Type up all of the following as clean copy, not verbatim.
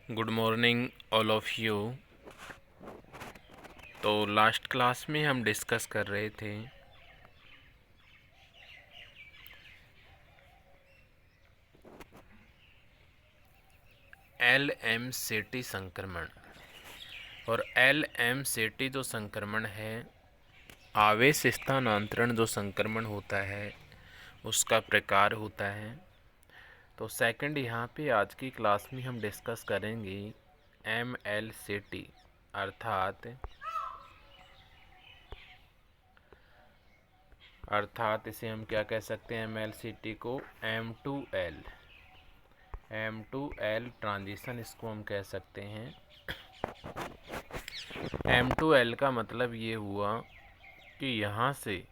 Good morning all of you. तो last class में हम डिस्कस कर रहे थे LMCT संक्रमण। और LMCT जो संक्रमण है, आवेश स्थानांतरण जो संक्रमण होता है उसका प्रकार होता है। तो सेकंड यहाँ पे आज की क्लास में हम डिस्कस करेंगे MLCT अर्थात इसे हम क्या कह सकते हैं, MLCT को M2L ट्रांजिशन इसको हम कह सकते हैं। M2L का मतलब ये हुआ कि यहाँ से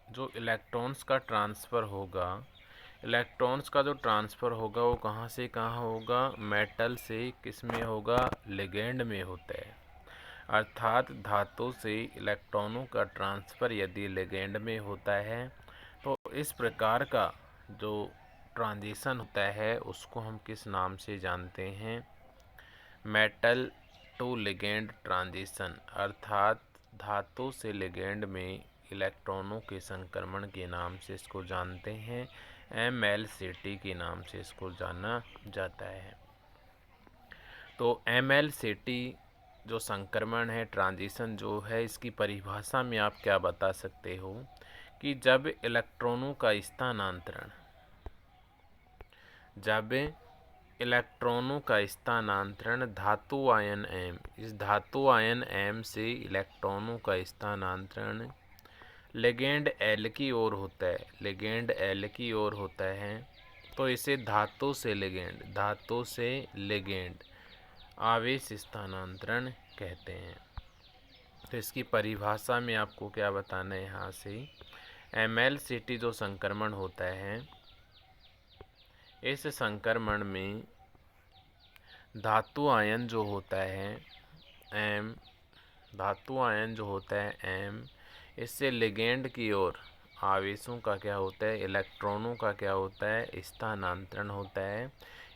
जो इलेक्ट्रॉन्स का ट्रांसफ़र होगा, वो कहाँ से कहाँ होगा, मेटल से किस में होगा, लिगेंड में होता है। अर्थात धातु से इलेक्ट्रॉनों का ट्रांसफ़र यदि लिगेंड में होता है तो इस प्रकार का जो ट्रांजिशन होता है उसको हम किस नाम से जानते हैं, मेटल टू लिगेंड ट्रांजिशन। अर्थात धातु से लिगेंड में इलेक्ट्रॉनों के संक्रमण के नाम से इसको जानते हैं, MLCT के नाम से इसको जाना जाता है। तो MLCT जो संक्रमण है, ट्रांजिशन जो है, इसकी परिभाषा में आप क्या बता सकते हो कि जब इलेक्ट्रॉनों का स्थानांतरण धातु आयन M, इस धातु आयन M से इलेक्ट्रॉनों का स्थानांतरण लिगेंड L की ओर होता है, तो इसे धातु से लिगेंड आवेश स्थानांतरण कहते हैं। तो इसकी परिभाषा में आपको क्या बताना है, यहाँ से MLCT जो संक्रमण होता है, इस संक्रमण में धातु आयन जो होता है M, इससे लिगेंड की ओर आवेशों का क्या होता है, इलेक्ट्रॉनों का क्या होता है, स्थानांतरण होता है।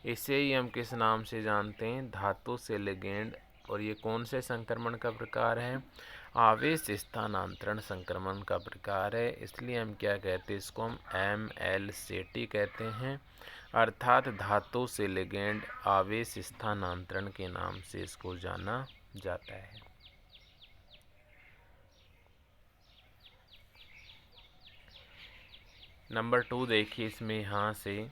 इसे ही हम किस नाम से जानते हैं, धातु से लिगेंड। और ये कौन से संक्रमण का प्रकार है, आवेश स्थानांतरण संक्रमण का प्रकार है। इसलिए हम क्या कहते हैं, इसको हम MLCT कहते हैं। अर्थात धातु से लिगेंड आवेश स्थानांतरण के नाम से इसको जाना जाता है। नंबर 2 देखिए, इसमें यहाँ से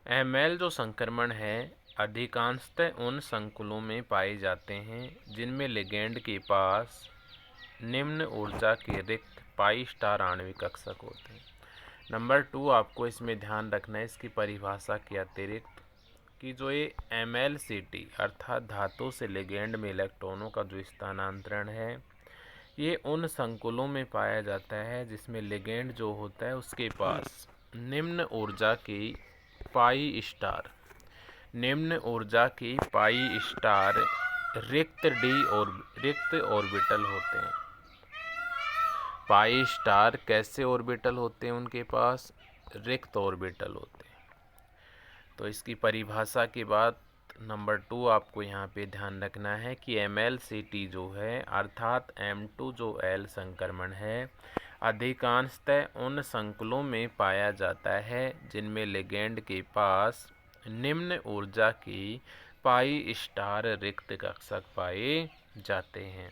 ML जो संक्रमण है अधिकांशतः उन संकुलों में पाए जाते हैं जिनमें लिगेंड के पास निम्न ऊर्जा के रिक्त पाई स्टार आणविक कक्षक होते हैं। नंबर 2 आपको इसमें ध्यान रखना है इसकी परिभाषा के अतिरिक्त कि जो ये MLCT अर्थात धातु से लिगेंड में इलेक्ट्रॉनों का जो स्थानांतरण है, ये उन संकुलों में पाया जाता है जिसमें लिगेंड जो होता है उसके पास निम्न ऊर्जा की पाई स्टार रिक्त ऑर्बिटल होते हैं। पाई स्टार कैसे ऑर्बिटल होते हैं, उनके पास रिक्त ऑर्बिटल होते हैं। तो इसकी परिभाषा के बाद नंबर 2 आपको यहाँ पे ध्यान रखना है कि MLCT जो है अर्थात M2 जो L संक्रमण है अधिकांशतः उन संकुलों में पाया जाता है जिनमें लिगेंड के पास निम्न ऊर्जा की पाई स्टार रिक्त कक्षक पाए जाते हैं।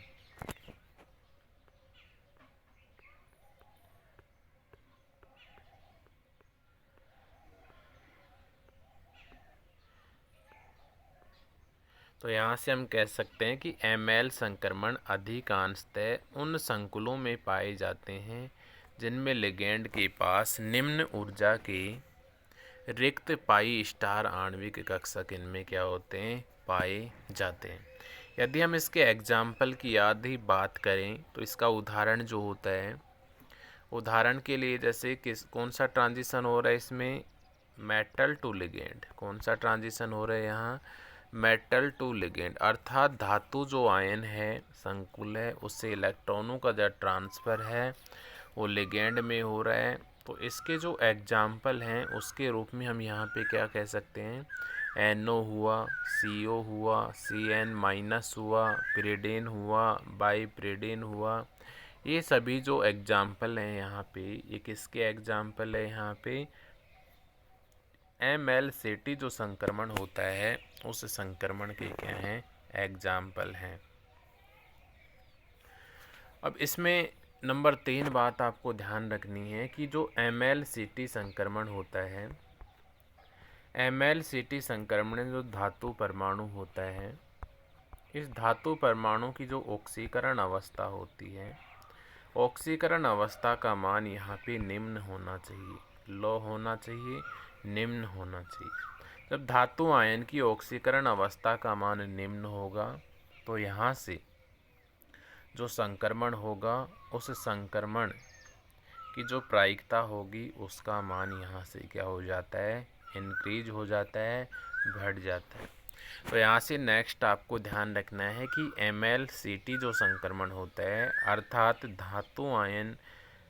तो यहाँ से हम कह सकते हैं कि ML संक्रमण अधिकांशतः उन संकुलों में पाए जाते हैं जिनमें लिगेंड के पास निम्न ऊर्जा के रिक्त पाई स्टार आणविक कक्षक इनमें क्या होते हैं, पाए जाते हैं। यदि हम इसके एग्जाम्पल की आधी बात करें तो इसका उदाहरण जो होता है, उदाहरण के लिए जैसे कौन सा ट्रांजिशन हो रहा है इसमें, मेटल टू लिगेंड। कौन सा ट्रांजिशन हो रहा है यहाँ, मेटल टू लिगेंड। अर्थात धातु जो आयन है, संकुल है, उससे इलेक्ट्रॉनों का जो ट्रांसफ़र है वो लिगेंड में हो रहा है। तो इसके जो एग्जाम्पल हैं उसके रूप में हम यहाँ पे क्या कह सकते हैं, NO हुआ, CO हुआ, CN माइनस हुआ, पिरिडीन हुआ, बाईपिरिडीन हुआ। ये सभी जो एग्जाम्पल हैं यहाँ पे, ये किसके एग्जाम्पल है, यहाँ पे MLCT जो संक्रमण होता है उस संक्रमण के क्या हैं, एग्जाम्पल हैं। अब इसमें नंबर 3 बात आपको ध्यान रखनी है कि जो MLCT संक्रमण होता है, MLCT संक्रमण में जो धातु परमाणु होता है, इस धातु परमाणु की जो ऑक्सीकरण अवस्था होती है, ऑक्सीकरण अवस्था का मान यहाँ पे निम्न होना चाहिए, लो होना चाहिए, निम्न होना चाहिए। जब धातु आयन की ऑक्सीकरण अवस्था का मान निम्न होगा तो यहाँ से जो संक्रमण होगा उस संक्रमण की जो प्रायिकता होगी उसका मान यहाँ से क्या हो जाता है, इंक्रीज हो जाता है, बढ़ जाता है। तो यहाँ से नेक्स्ट आपको ध्यान रखना है कि MLCT जो संक्रमण होता है, अर्थात धातु आयन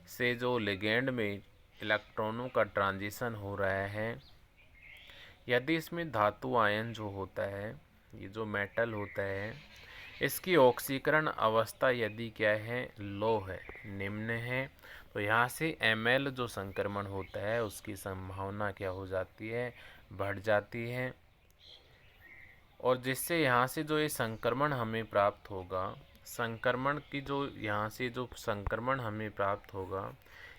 से जो लिगेंड में इलेक्ट्रॉनों का ट्रांजिशन हो रहा है, यदि इसमें धातु आयन जो होता है, ये जो मेटल होता है, इसकी ऑक्सीकरण अवस्था यदि क्या है, लो है, निम्न है, तो यहाँ से ML जो संक्रमण होता है उसकी संभावना क्या हो जाती है, बढ़ जाती है। और जिससे यहाँ से जो ये संक्रमण हमें प्राप्त होगा, संक्रमण की जो यहाँ से जो संक्रमण हमें प्राप्त होगा,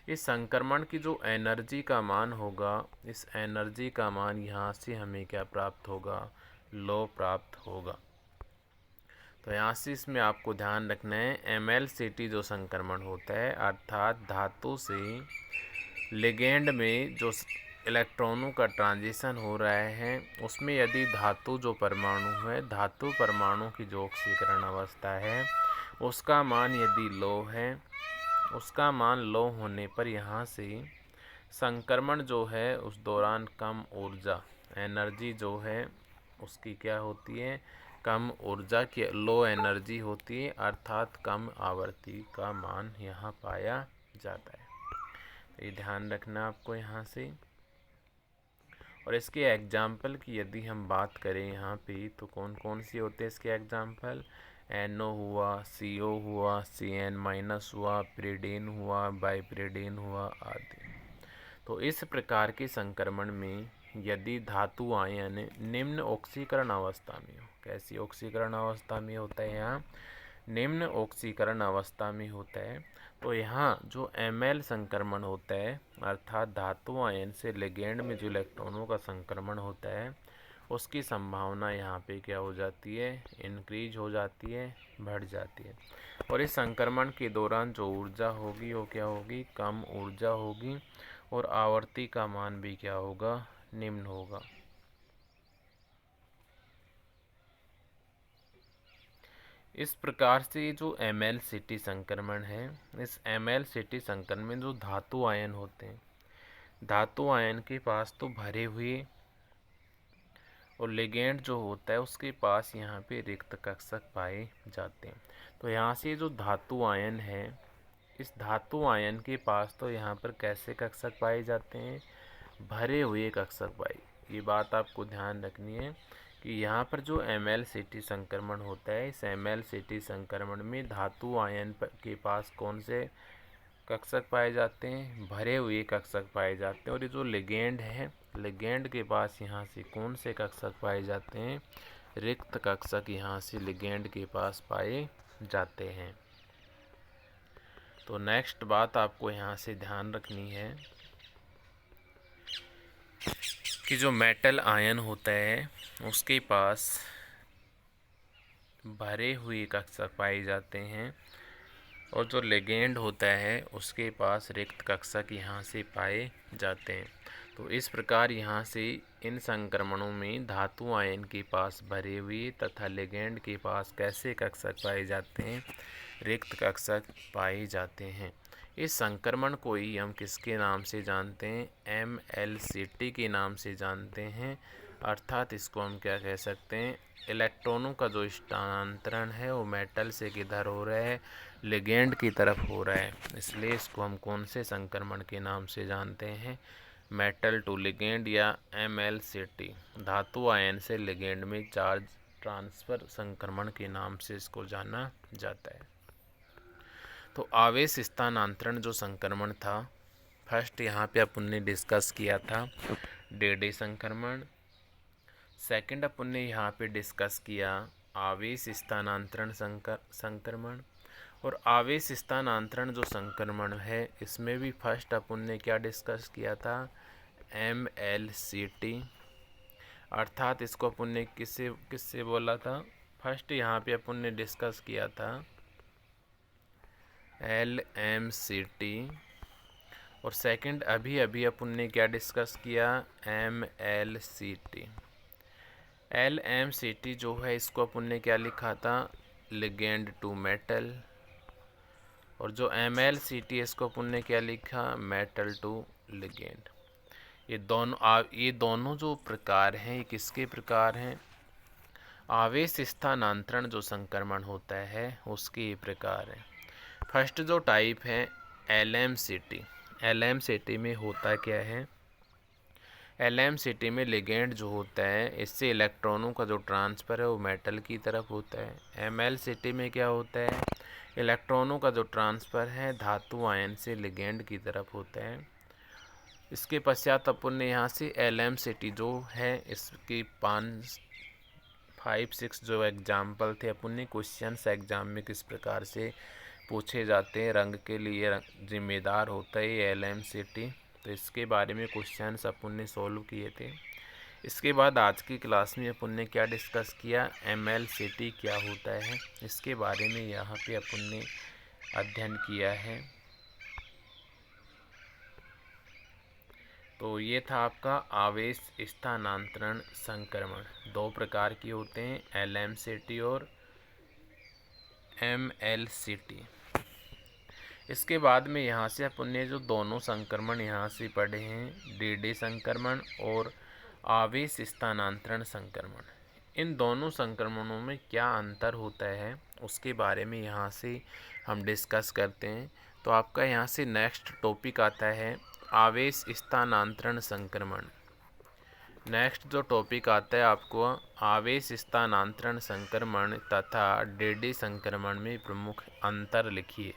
इस संक्रमण की जो एनर्जी का मान होगा, इस एनर्जी का मान यहाँ से हमें क्या प्राप्त होगा, लो प्राप्त होगा। तो यहाँ से इसमें आपको ध्यान रखना है, MLCT जो संक्रमण होता है, अर्थात धातु से लिगेंड में जो इलेक्ट्रॉनों का ट्रांजिशन हो रहा है, उसमें यदि धातु जो परमाणु है, धातु परमाणु की जो ऑक्सीकरण अवस्था है उसका मान यदि लो है, उसका मान लो होने पर यहाँ से संक्रमण जो है उस दौरान कम ऊर्जा, एनर्जी जो है उसकी क्या होती है, कम ऊर्जा की, लो एनर्जी होती है, अर्थात कम आवृत्ति का मान यहाँ पाया जाता है। तो ये ध्यान रखना आपको यहाँ से। और इसके एग्जाम्पल की यदि हम बात करें यहाँ पे, तो कौन कौन सी होते हैं इसके एग्जाम्पल, NO हुआ, CO हुआ, CN माइनस हुआ, पिरिडीन हुआ, बाईपिरिडीन हुआ आदि। तो इस प्रकार के संक्रमण में यदि धातु आयन निम्न ऑक्सीकरण अवस्था में हो, कैसी ऑक्सीकरण अवस्था में होता है, यहाँ निम्न ऑक्सीकरण अवस्था में होता है, तो यहाँ जो ML संक्रमण होता है, अर्थात धातु आयन से लिगेंड में जो इलेक्ट्रॉनों का संक्रमण होता है, उसकी संभावना यहाँ पे क्या हो जाती है, इंक्रीज हो जाती है, बढ़ जाती है। और इस संक्रमण के दौरान जो ऊर्जा होगी वो क्या होगी, कम ऊर्जा होगी, और आवर्ती का मान भी क्या होगा, निम्न होगा। इस प्रकार से जो MLCT संक्रमण है, इस MLCT संक्रमण में जो धातु आयन होते हैं, धातु आयन के पास तो भरे हुए, और लिगेंड जो होता है उसके पास यहाँ पे रिक्त कक्षक पाए जाते हैं। तो यहाँ से जो धातु आयन है, इस धातु आयन के पास तो यहाँ पर कैसे कक्षक पाए जाते हैं, भरे हुए कक्षक पाए। ये बात आपको ध्यान रखनी है कि यहाँ पर जो MLCT संक्रमण होता है, इस MLCT संक्रमण में धातु आयन के पास कौन से कक्षक पाए जाते हैं, भरे हुए कक्षक पाए जाते हैं। और ये जो लिगेंड है, लिगेंड के पास यहाँ से कौन से कक्षक पाए जाते हैं, रिक्त कक्षक यहाँ से लिगेंड के पास पाए जाते हैं। तो नेक्स्ट बात आपको यहाँ से ध्यान रखनी है कि जो मेटल आयन होता है उसके पास भरे हुए कक्षक पाए जाते हैं, और जो लिगेंड होता है उसके पास रिक्त कक्षक यहाँ से पाए जाते हैं। तो इस प्रकार यहाँ से इन संक्रमणों में धातु आयन के पास भरे हुए तथा लिगेंड के पास कैसे कक्षक पाए जाते हैं, रिक्त कक्षक पाए जाते हैं। इस संक्रमण को ही हम किसके नाम से जानते हैं, MLCT के नाम से जानते हैं, अर्थात इसको हम क्या कह सकते हैं, इलेक्ट्रॉनों का जो स्थानांतरण है वो मेटल से किधर हो रहा है, लिगेंड की तरफ हो रहा है। इसलिए इसको हम कौन से संक्रमण के नाम से जानते हैं, मेटल टू लिगेंड या MLCT, धातु आयन से लिगेंड में चार्ज ट्रांसफ़र संक्रमण के नाम से इसको जाना जाता है। तो आवेश स्थानांतरण जो संक्रमण था, फर्स्ट यहाँ पे अपन ने डिस्कस किया था डे संक्रमण। सेकंड अपन ने यहाँ पे डिस्कस किया आवेश स्थानांतरण संक्रमण। और आवेश स्थानांतरण जो संक्रमण है, इसमें भी फर्स्ट अपन ने क्या डिस्कस किया था, MLCT। अर्थात इसको अपन ने किससे किससे बोला था, फर्स्ट यहाँ पे अपन ने डिस्कस किया था LMCT, और सेकंड अभी अभी अपन ने क्या डिस्कस किया, MLCT। LMCT जो है इसको अपन ने क्या लिखा था, लिगेंड टू मेटल, और जो MLCT इसको अपन ने क्या लिखा, मेटल टू लिगेंड। ये दोनों जो प्रकार हैं, ये किसके प्रकार हैं, आवेश स्थानांतरण जो संक्रमण होता है उसके ये प्रकार है। फर्स्ट जो टाइप है LMCT। LMCT में होता क्या है, LMCT में लिगेंड जो होता है, इससे इलेक्ट्रॉनों का जो ट्रांसफ़र है वो मेटल की तरफ होता है। MLCT में क्या होता है, इलेक्ट्रॉनों का जो ट्रांसफ़र है धातु आयन से लिगेंड की तरफ होता है। इसके पश्चात अपन ने यहाँ से LMCT जो है इसकी 5-6 जो एग्जाम्पल थे, अपन ने क्वेश्चंस एग्जाम में किस प्रकार से पूछे जाते हैं, रंग के लिए जिम्मेदार होता है ये LMCT, तो इसके बारे में क्वेश्चंस अपन ने सॉल्व किए थे। इसके बाद आज की क्लास में अपन ने क्या डिस्कस किया, MLCT क्या होता है, इसके बारे में यहाँ पे अपन ने अध्ययन किया है। तो ये था आपका आवेश स्थानांतरण संक्रमण। दो प्रकार के होते हैं, LMCT और MLCT। इसके बाद में यहाँ से अपन ने जो दोनों संक्रमण यहाँ से पढ़े हैं, डे संक्रमण और आवेश स्थानांतरण संक्रमण, इन दोनों संक्रमणों में क्या अंतर होता है उसके बारे में यहाँ से हम डिस्कस करते हैं। तो आपका यहाँ से नेक्स्ट टॉपिक आता है आवेश स्थानांतरण संक्रमण। नेक्स्ट जो टॉपिक आता है आपको आवेश स्थानांतरण संक्रमण तथा डे संक्रमण में प्रमुख अंतर लिखिए।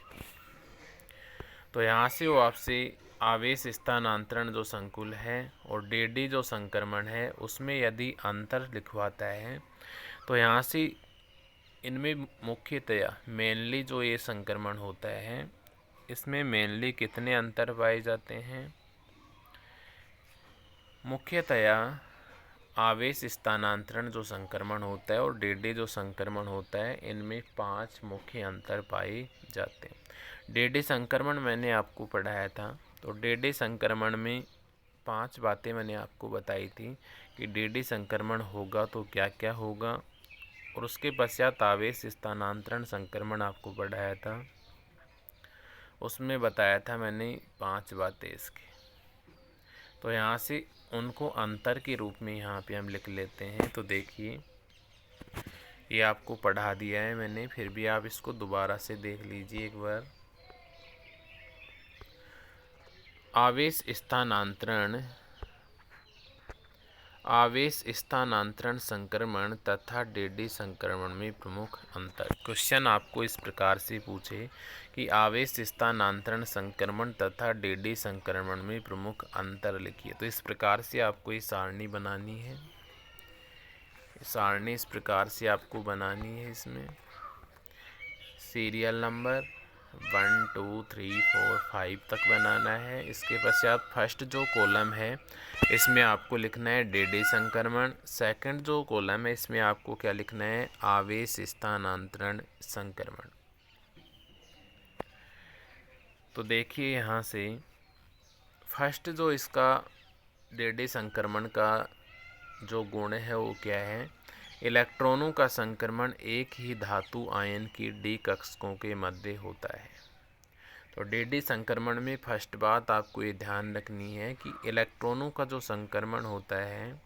तो यहाँ से वो आपसे आवेश स्थानांतरण जो संकुल है और डे जो संक्रमण है उसमें यदि अंतर लिखवाता है, तो यहाँ से इनमें मुख्यतया मेनली जो ये संक्रमण होता है इसमें मेनली कितने अंतर पाए जाते हैं, मुख्यतया आवेश स्थानांतरण जो संक्रमण होता है और डे जो संक्रमण होता है, इनमें 5 मुख्य अंतर पाए जाते हैं। डे संक्रमण मैंने आपको पढ़ाया था, तो डे संक्रमण में 5 बातें मैंने आपको बताई थी कि डे संक्रमण होगा तो क्या क्या होगा, और उसके पश्चात आवेश स्थानांतरण संक्रमण आपको पढ़ाया था, उसमें बताया था मैंने 5 बातें इसकी। तो यहाँ से उनको अंतर के रूप में यहाँ पे हम लिख लेते हैं। तो देखिए ये आपको पढ़ा दिया है मैंने, फिर भी आप इसको दोबारा से देख लीजिए एक बार। आवेश स्थानांतरण संक्रमण तथा डे संक्रमण में प्रमुख अंतर। क्वेश्चन आपको इस प्रकार से पूछे कि आवेश स्थानांतरण संक्रमण तथा डे संक्रमण में प्रमुख अंतर लिखिए, तो इस प्रकार से आपको ये सारणी बनानी है। सारणी इस प्रकार से आपको बनानी है, इसमें सीरियल नंबर 1 2 3 4 5 तक बनाना है। इसके पश्चात फर्स्ट जो कॉलम है इसमें आपको लिखना है डे संक्रमण, सेकंड जो कॉलम है इसमें आपको क्या लिखना है, आवेश स्थानांतरण संक्रमण। तो देखिए यहाँ से फर्स्ट जो इसका डे संक्रमण का जो गुण है वो क्या है, इलेक्ट्रॉनों का संक्रमण एक ही धातु आयन की डी कक्षकों के मध्य होता है। तो डे संक्रमण में फर्स्ट बात आपको ये ध्यान रखनी है कि इलेक्ट्रॉनों का जो संक्रमण होता है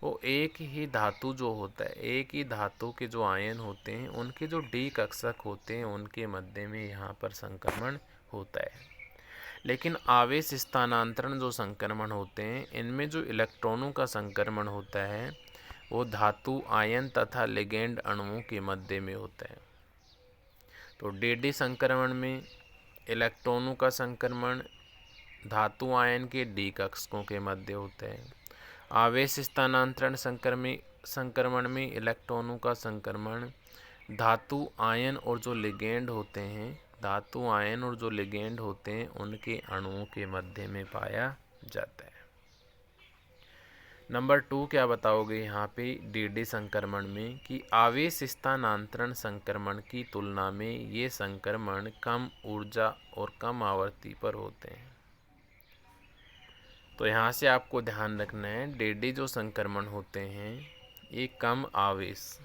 वो एक ही धातु जो होता है, एक ही धातु के जो आयन होते हैं उनके जो डी कक्षक होते हैं उनके मध्य में यहाँ पर संक्रमण होता है। लेकिन आवेश स्थानांतरण जो संक्रमण होते हैं इनमें जो इलेक्ट्रॉनों का संक्रमण होता है वो धातु आयन तथा लिगेंड अणुओं के मध्य में होता है। तो डी संक्रमण में इलेक्ट्रॉनों का संक्रमण धातु आयन के डी कक्षकों के मध्य होता है। आवेश स्थानांतरण संक्रमण में इलेक्ट्रॉनों का संक्रमण धातु आयन और जो लिगेंड होते हैं, धातु आयन और जो लिगेंड होते हैं उनके अणुओं के मध्य में पाया जाता है। नंबर 2 क्या बताओगे यहाँ पे डी संक्रमण में कि आवेश स्थानांतरण संक्रमण की तुलना में ये संक्रमण कम ऊर्जा और कम आवृत्ति पर होते हैं। तो यहाँ से आपको ध्यान रखना है डी जो संक्रमण होते हैं ये कम आवेश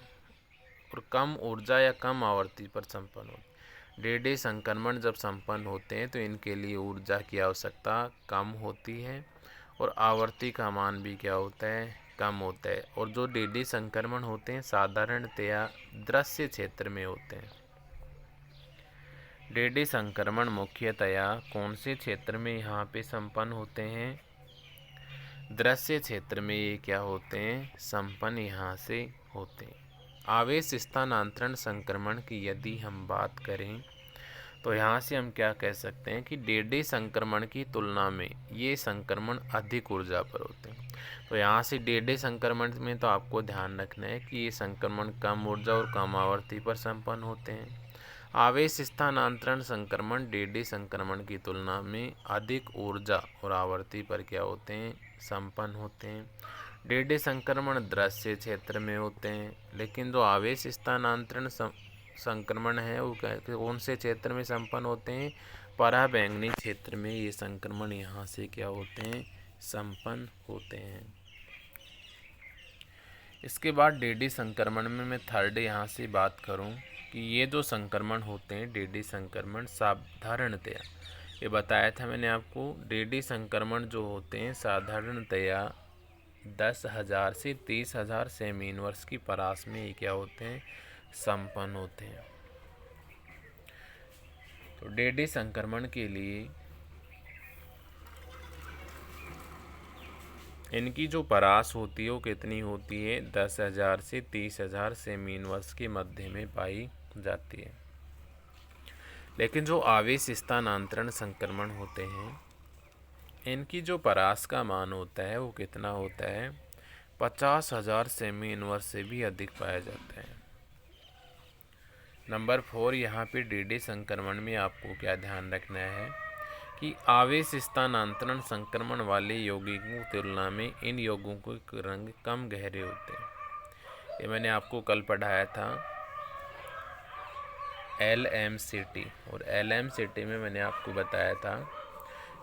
और कम ऊर्जा या कम आवृत्ति पर संपन्न होते हैं। डी संक्रमण जब संपन्न होते हैं तो इनके लिए ऊर्जा की आवश्यकता कम होती है और आवर्ती का मान भी क्या होता है, कम होता है। और जो डी संक्रमण होते हैं साधारणतया दृश्य क्षेत्र में होते हैं। डी संक्रमण मुख्यतया कौन से क्षेत्र में यहाँ पे संपन्न होते हैं, दृश्य क्षेत्र में ये क्या होते हैं, संपन्न यहाँ से होते हैं। आवेश स्थानांतरण संक्रमण की यदि हम बात करें तो यहाँ से हम क्या कह सकते हैं कि डी संक्रमण की तुलना में ये संक्रमण अधिक ऊर्जा पर होते हैं। तो यहाँ से डी संक्रमण में तो आपको ध्यान रखना है कि ये संक्रमण कम ऊर्जा और कम आवृत्ति पर संपन्न होते हैं। आवेश स्थानांतरण संक्रमण डी संक्रमण की तुलना में अधिक ऊर्जा और आवृत्ति पर क्या होते हैं, संपन्न होते हैं। डी संक्रमण दृश्य क्षेत्र में होते हैं, लेकिन जो आवेश स्थानांतरण संक्रमण है वो कौन से क्षेत्र में संपन्न होते हैं, पराबैंगनी क्षेत्र में ये संक्रमण यहाँ से क्या होते हैं, संपन्न होते हैं। इसके बाद डी संक्रमण में मैं थर्ड यहाँ से बात करूँ कि ये जो संक्रमण होते हैं डी संक्रमण साधारणतया, ये बताया था मैंने आपको, डी संक्रमण जो होते हैं साधारणतया 10,000 से 30,000 सेमी इनवर्स की परास में ये क्या होते हैं, संपन्न होते हैं। तो डी संक्रमण के लिए इनकी जो परास होती है वो कितनी होती है, 10,000 से 30,000 सेमी इनवर्स के मध्य में पाई जाती है। लेकिन जो आवेश स्थानांतरण संक्रमण होते हैं इनकी जो परास का मान होता है वो कितना होता है, 50,000 सेमी इनवर्स से भी अधिक पाया जाता है। नंबर 4 यहाँ पे डी संक्रमण में आपको क्या ध्यान रखना है कि आवेश स्थानांतरण संक्रमण वाले यौगिकों की तुलना में इन यौगिकों के रंग कम गहरे होते हैं। ये मैंने आपको कल पढ़ाया था LMCT, और LMCT में मैंने आपको बताया था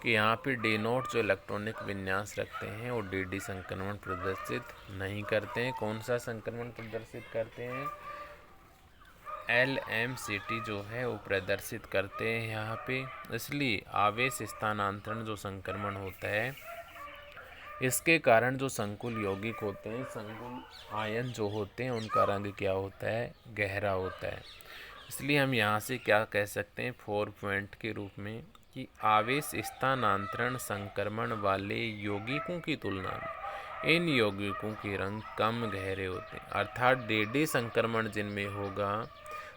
कि यहाँ पे डी नोट जो इलेक्ट्रॉनिक विन्यास रखते हैं वो डी संक्रमण प्रदर्शित नहीं करते हैं। कौन सा संक्रमण प्रदर्शित करते हैं, LMCT जो है वो प्रदर्शित करते हैं यहाँ पे। इसलिए आवेश स्थानांतरण जो संक्रमण होता है इसके कारण जो संकुल यौगिक होते हैं, संकुल आयन जो होते हैं उनका रंग क्या होता है, गहरा होता है। इसलिए हम यहाँ से क्या कह सकते हैं 4 पॉइंट के रूप में कि आवेश स्थानांतरण संक्रमण वाले यौगिकों की तुलना में इन यौगिकों के रंग कम गहरे होते हैं। अर्थात डी संक्रमण जिनमें होगा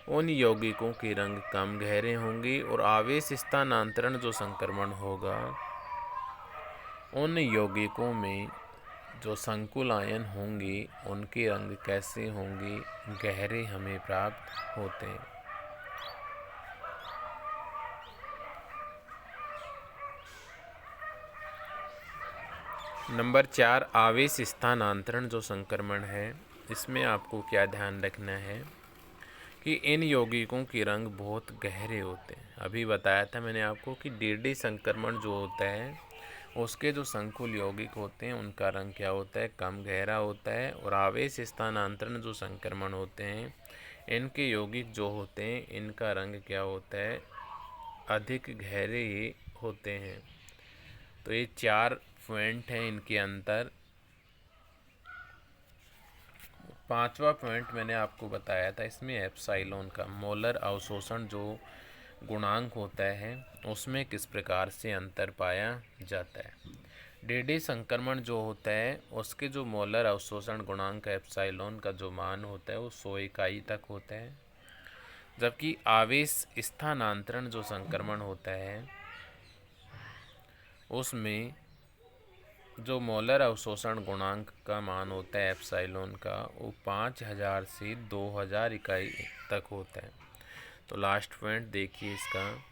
उन यौगिकों के रंग कम गहरे होंगे, और आवेश स्थानांतरण जो संक्रमण होगा उन यौगिकों में जो संकुल आयन होंगे उनके रंग कैसे होंगे, गहरे हमें प्राप्त होते हैं। नंबर 4 आवेश स्थानांतरण जो संक्रमण है इसमें आपको क्या ध्यान रखना है कि इन यौगिकों के रंग बहुत गहरे होते हैं। अभी बताया था मैंने आपको कि डी संक्रमण जो होता है उसके जो संकुल यौगिक होते हैं उनका रंग क्या होता है, कम गहरा होता है। और आवेश स्थानांतरण जो संक्रमण होते हैं इनके यौगिक जो होते हैं इनका रंग क्या होता है, अधिक गहरे होते हैं। तो ये 4 पॉइंट हैं इनके अंतर। पांचवा पॉइंट मैंने आपको बताया था, इसमें एप्सिलॉन का मोलर अवशोषण जो गुणांक होता है उसमें किस प्रकार से अंतर पाया जाता है। डीडी संक्रमण जो होता है उसके जो मोलर अवशोषण गुणांक एप्सिलॉन का जो मान होता है वो 100 इकाई तक होता है, जबकि आवेश स्थानांतरण जो संक्रमण होता है उसमें जो मोलर अवशोषण गुणांक का मान होता है एप्सिलॉन का वो 5000 से 2000 इकाई तक होता है। तो लास्ट पॉइंट देखिए इसका,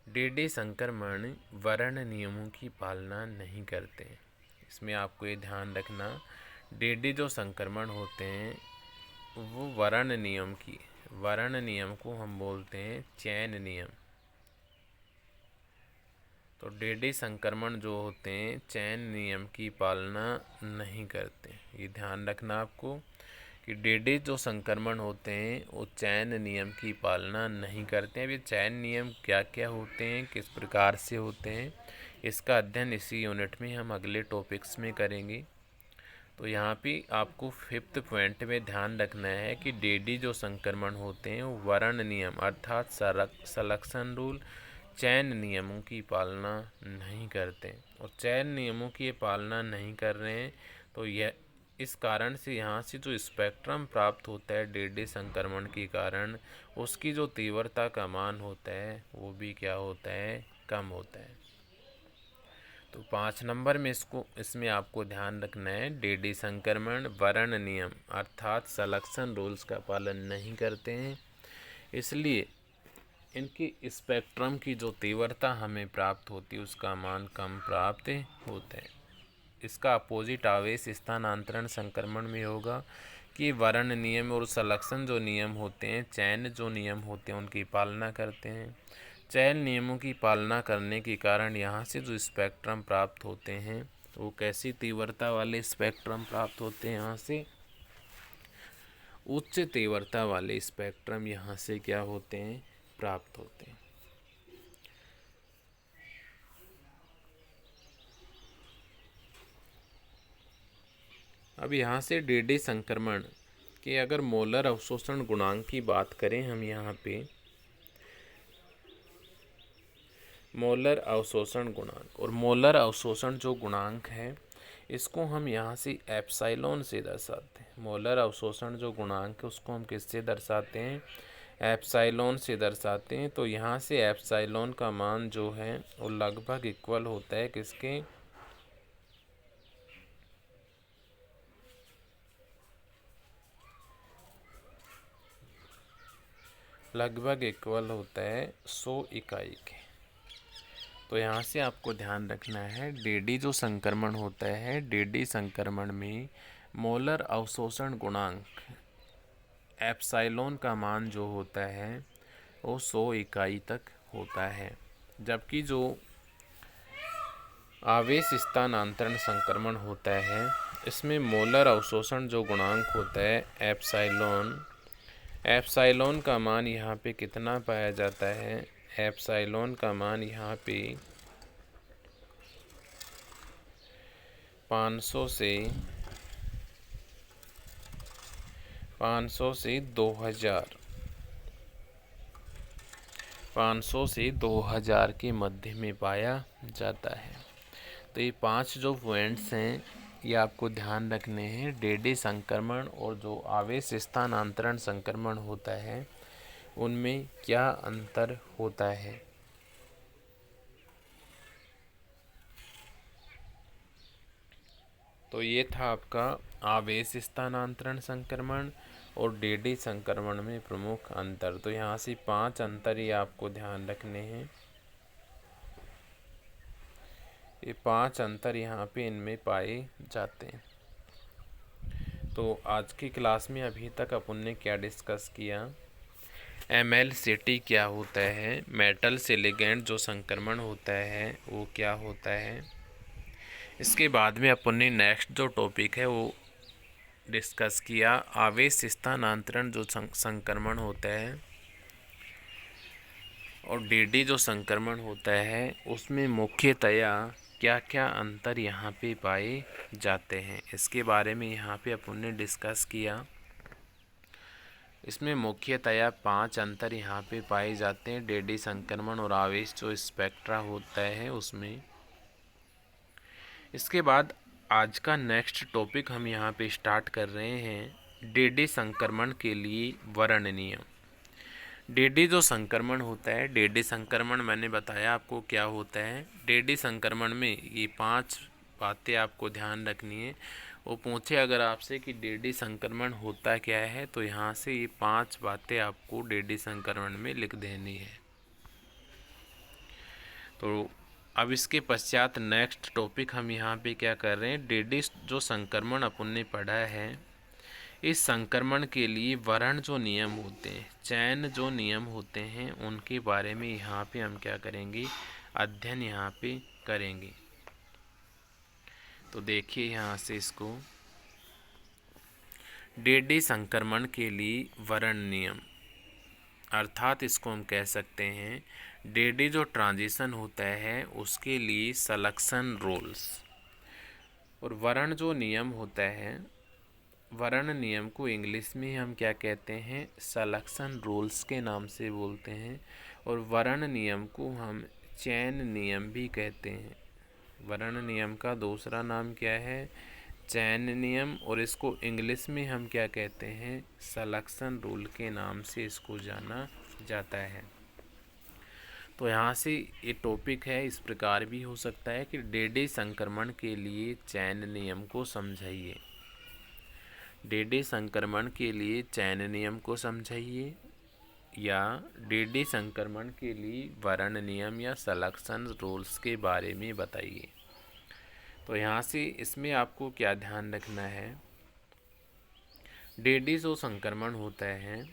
डीडी संक्रमण वर्ण नियमों की पालना नहीं करते। इसमें आपको ये ध्यान रखना, डीडी जो संक्रमण होते हैं वो वर्ण नियम को हम बोलते हैं चैन नियम। तो डीडी संक्रमण जो होते हैं चैन नियम की पालना नहीं करते। ये ध्यान रखना आपको कि डीडी जो संक्रमण होते हैं वो चैन नियम की पालना नहीं करते हैं। अब ये चैन नियम क्या क्या होते हैं, किस प्रकार से होते हैं, इसका अध्ययन इसी यूनिट में हम अगले टॉपिक्स में करेंगे। तो यहाँ पे आपको 5th पॉइंट में ध्यान रखना है कि डीडी जो संक्रमण होते हैं वो वर्ण नियम अर्थात सलेक्शन रूल चयन नियमों की पालना नहीं करते, और चयन नियमों की पालना नहीं कर रहे हैं तो यह इस कारण से यहाँ से जो स्पेक्ट्रम प्राप्त होता है डीडी संक्रमण के कारण उसकी जो तीव्रता का मान होता है वो भी क्या होता है, कम होता है। तो 5 नंबर में इसमें आपको ध्यान रखना है, डीडी संक्रमण वर्ण नियम अर्थात सलेक्शन रूल्स का पालन नहीं करते हैं, इसलिए इनकी स्पेक्ट्रम की जो तीव्रता हमें प्राप्त होती है उसका मान कम प्राप्त होता है। इसका अपोजिट आवेश स्थानांतरण संक्रमण में होगा कि वर्ण नियम और सलेक्शन जो नियम होते हैं, चयन जो नियम होते हैं उनकी पालना करते हैं। चयन नियमों की पालना करने के कारण यहाँ से जो स्पेक्ट्रम प्राप्त होते हैं वो कैसी तीव्रता वाले स्पेक्ट्रम प्राप्त होते हैं, यहाँ से उच्च तीव्रता वाले स्पेक्ट्रम यहाँ से क्या होते हैं, प्राप्त होते हैं। अब यहाँ से डीडी संक्रमण के अगर मोलर अवशोषण गुणांक की बात करें हम, यहाँ पे मोलर अवशोषण गुणांक और मोलर अवशोषण जो गुणांक है इसको हम यहाँ से एप्सिलॉन से दर्शाते हैं। मोलर अवशोषण जो गुणांक है उसको हम किससे दर्शाते हैं, एप्सिलॉन से दर्शाते हैं। तो यहाँ से एप्सिलॉन का मान जो है वो लगभग इक्वल होता है किसके, लगभग इक्वल होता है 100 इकाई के। तो यहाँ से आपको ध्यान रखना है, डीडी जो संक्रमण होता है, डीडी संक्रमण में मोलर अवशोषण गुणांक एप्सिलॉन का मान जो होता है वो 100 इकाई तक होता है, जबकि जो आवेश स्थानांतरण संक्रमण होता है इसमें मोलर अवशोषण जो गुणांक होता है एप्सिलॉन का मान यहाँ पे कितना पाया जाता है, एप्सिलॉन का मान यहाँ पे 500 से 2000 के मध्य में पाया जाता है। तो ये 5 जो पॉइंट्स हैं ये आपको ध्यान रखने हैं। डीडी संक्रमण और जो आवेश स्थानांतरण संक्रमण होता है उनमें क्या अंतर होता है। तो ये था आपका आवेश स्थानांतरण संक्रमण और डीडी संक्रमण में प्रमुख अंतर। तो यहाँ से 5 अंतर ही आपको ध्यान रखने हैं। ये 5 अंतर यहाँ पे इनमें पाए जाते हैं। तो आज की क्लास में अभी तक अपन ने क्या डिस्कस किया, MLCT क्या होता है, मेटल से लिगेंड जो संक्रमण होता है वो क्या होता है। इसके बाद में अपन ने नेक्स्ट जो टॉपिक है वो डिस्कस किया, आवेश स्थानांतरण जो संक्रमण होता है और डीडी जो संक्रमण होता है उसमें मुख्यतया क्या क्या अंतर यहाँ पे पाए जाते हैं, इसके बारे में यहाँ पे अपन ने डिस्कस किया। इसमें मुख्यतया 5 अंतर यहाँ पे पाए जाते हैं। डेडी संक्रमण और आवेश जो स्पेक्ट्रा होता है उसमें। इसके बाद आज का नेक्स्ट टॉपिक हम यहाँ पे स्टार्ट कर रहे हैं, डेडी संक्रमण के लिए वर्ण नियम। डेडी जो संक्रमण होता है, डेडी संक्रमण मैंने बताया आपको क्या होता है। डेडी संक्रमण में ये 5 बातें आपको ध्यान रखनी है। वो पूछे अगर आपसे कि डेडी संक्रमण होता क्या है, तो यहाँ से ये 5 बातें आपको डेडी संक्रमण में लिख देनी है। तो अब इसके पश्चात नेक्स्ट टॉपिक हम यहाँ पे क्या कर रहे हैं, डेडी जो संक्रमण अपन ने पढ़ा है, इस संक्रमण के लिए वर्ण जो नियम होते हैं, चयन जो नियम होते हैं, उनके बारे में यहाँ पे हम क्या करेंगे, अध्ययन यहाँ पे करेंगे। तो देखिए यहाँ से इसको, डेडी संक्रमण के लिए वर्ण नियम, अर्थात इसको हम कह सकते हैं डेडी जो ट्रांजिशन होता है उसके लिए सलेक्शन रूल्स। और वर्ण जो नियम होता है, वर्ण नियम को इंग्लिश में हम क्या कहते हैं, सलेक्शन रूल्स के नाम से बोलते हैं। और वर्ण नियम को हम चयन नियम भी कहते हैं। वर्ण नियम का दूसरा नाम क्या है, चयन नियम। और इसको इंग्लिश में हम क्या कहते हैं, सलेक्शन रूल के नाम से इसको जाना जाता है। तो यहाँ से ये टॉपिक है, इस प्रकार भी हो सकता है कि डेडी संक्रमण के लिए चयन नियम को समझाइए। डेडी संक्रमण के लिए चयन नियम को समझाइए, या डेडी संक्रमण के लिए वर्ण नियम या सलेक्शन रूल्स के बारे में बताइए। तो यहाँ से इसमें आपको क्या ध्यान रखना है, डेडी जो संक्रमण होता है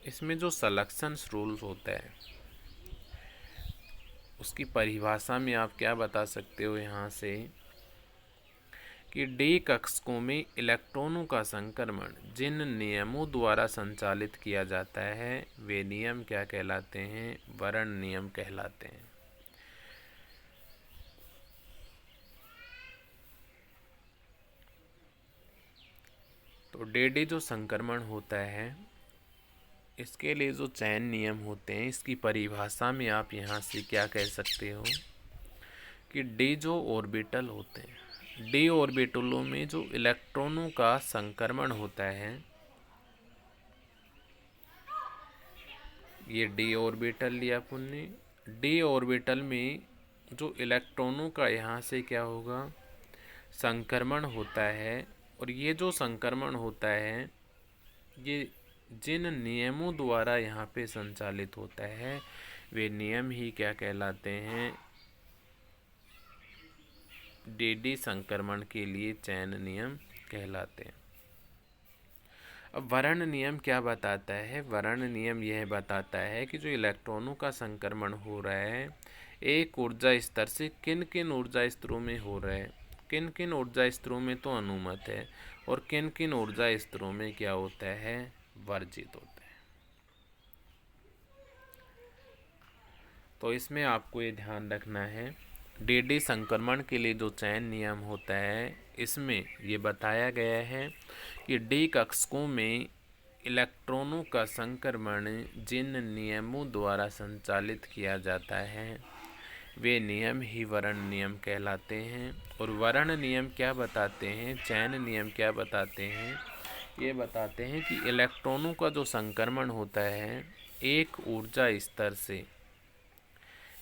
इसमें जो सलेक्शन रूल्स होता है उसकी परिभाषा में आप क्या बता सकते हो यहाँ से कि डी कक्षकों में इलेक्ट्रॉनों का संक्रमण जिन नियमों द्वारा संचालित किया जाता है वे नियम क्या कहलाते हैं, वर्ण नियम कहलाते हैं। तो डेडी जो संक्रमण होता है इसके लिए जो चयन नियम होते हैं, इसकी परिभाषा में आप यहाँ से क्या कह सकते हो कि डी जो ऑर्बिटल होते हैं, डी ऑर्बिटलों में जो इलेक्ट्रॉनों का संक्रमण होता है, ये डी ऑर्बिटल लिया अपन ने, डी ऑर्बिटल में जो इलेक्ट्रॉनों का यहाँ से क्या होगा, संक्रमण होता है। और ये जो संक्रमण होता है ये जिन नियमों द्वारा यहाँ पे संचालित होता है वे नियम ही क्या कहलाते हैं, डेडी संक्रमण के लिए चयन नियम कहलाते हैं। अब वर्ण नियम क्या बताता है, वर्ण नियम यह बताता है कि जो इलेक्ट्रॉनों का संक्रमण हो रहा है एक ऊर्जा स्तर से किन किन ऊर्जा स्तरों में हो रहा है, किन किन ऊर्जा स्तरों में तो अनुमत है और किन किन ऊर्जा स्तरों में क्या होता है, वर्जित होता है। तो इसमें आपको ये ध्यान रखना है, डेडी संक्रमण के लिए जो चयन नियम होता है इसमें ये बताया गया है कि डी कक्षकों में इलेक्ट्रॉनों का संक्रमण जिन नियमों द्वारा संचालित किया जाता है वे नियम ही वर्ण नियम कहलाते हैं। और वर्ण नियम क्या बताते हैं, चयन नियम क्या बताते हैं, ये बताते हैं कि इलेक्ट्रॉनों का जो संक्रमण होता है एक ऊर्जा स्तर से,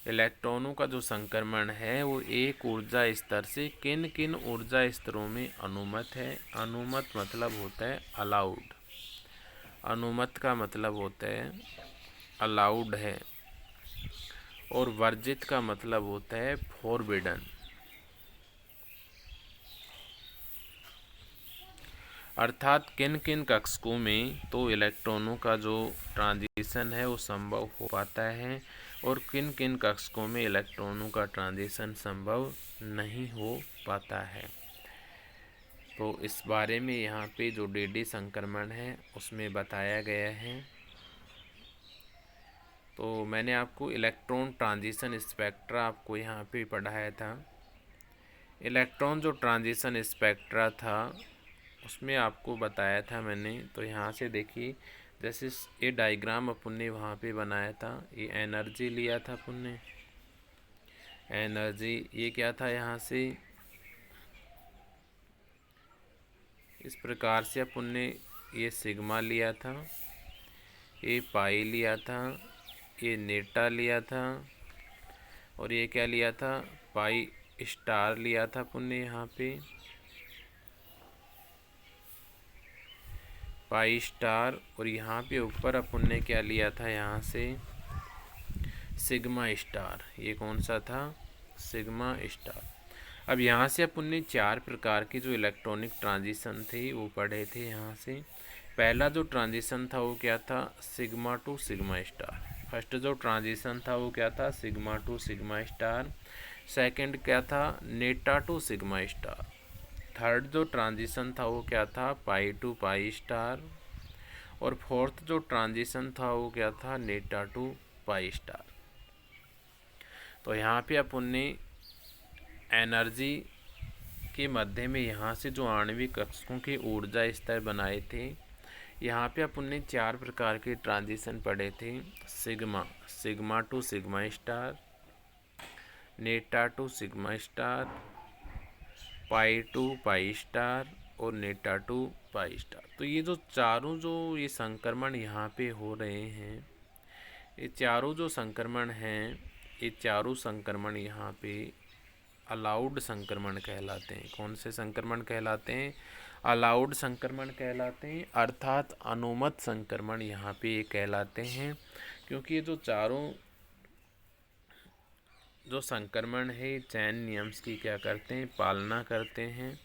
इलेक्ट्रॉनों का जो संक्रमण है वो एक ऊर्जा स्तर से किन किन ऊर्जा स्तरों में अनुमत है। अनुमत मतलब होता है अलाउड, अनुमत का मतलब होता है अलाउड है, और वर्जित का मतलब होता है फॉरबिडन। अर्थात किन किन कक्षकों में तो इलेक्ट्रॉनों का जो ट्रांजिशन है वो संभव हो पाता है और किन किन कक्षकों में इलेक्ट्रॉनों का ट्रांजिशन संभव नहीं हो पाता है। तो इस बारे में यहाँ पे जो डेडी संक्रमण है उसमें बताया गया है। तो मैंने आपको इलेक्ट्रॉन ट्रांजिशन स्पेक्ट्रा आपको यहाँ पे पढ़ाया था। इलेक्ट्रॉन जो ट्रांजिशन स्पेक्ट्रा था उसमें आपको बताया था मैंने। तो यहाँ से देखिए, जैसे ये डायग्राम अपन ने वहाँ पे बनाया था, ये एनर्जी लिया था अपन ने, एनर्जी ये क्या था, यहाँ से इस प्रकार से अपन ने ये सिग्मा लिया था, ये पाई लिया था, ये नेटा लिया था, और ये क्या लिया था, पाई स्टार लिया था अपन ने यहाँ पे, पाई स्टार। और यहाँ पे ऊपर अपन ने क्या लिया था, यहाँ से सिग्मा स्टार। ये कौन सा था, सिग्मा स्टार। अब यहाँ से अपन ने 4 प्रकार के जो इलेक्ट्रॉनिक ट्रांजिशन थे वो पढ़े थे। यहाँ से पहला जो ट्रांजिशन था वो क्या था, sigma to sigma star. First जो ट्रांजिशन था वो क्या था, sigma to sigma star. Second क्या था, नेटा टू सिग्मा स्टार। थर्ड जो ट्रांजिशन था वो क्या था, पाई टू पाई स्टार। और फोर्थ जो ट्रांजिशन था वो क्या था, नेटा टू पाई स्टार। तो यहाँ पे अपन ने एनर्जी के मध्य में यहाँ से जो आणविक कक्षकों के ऊर्जा स्तर बनाए थे, यहाँ पे अपन ने 4 प्रकार के ट्रांजिशन पढ़े थे। Sigma, sigma to sigma star, नेटा to sigma star, pi to pi star, और नेटा टू पाई स्टार। तो ये जो चारों जो ये संक्रमण यहाँ पे हो रहे हैं, ये चारों जो संक्रमण हैं, ये चारों संक्रमण यहाँ पे अलाउड संक्रमण कहलाते हैं। कौन से संक्रमण कहलाते हैं, अलाउड संक्रमण कहलाते हैं, अर्थात अनुमत संक्रमण यहाँ पे ये कहलाते हैं। क्योंकि ये जो चारों जो संक्रमण है चैन नियम्स की क्या करते हैं, पालना करते हैं।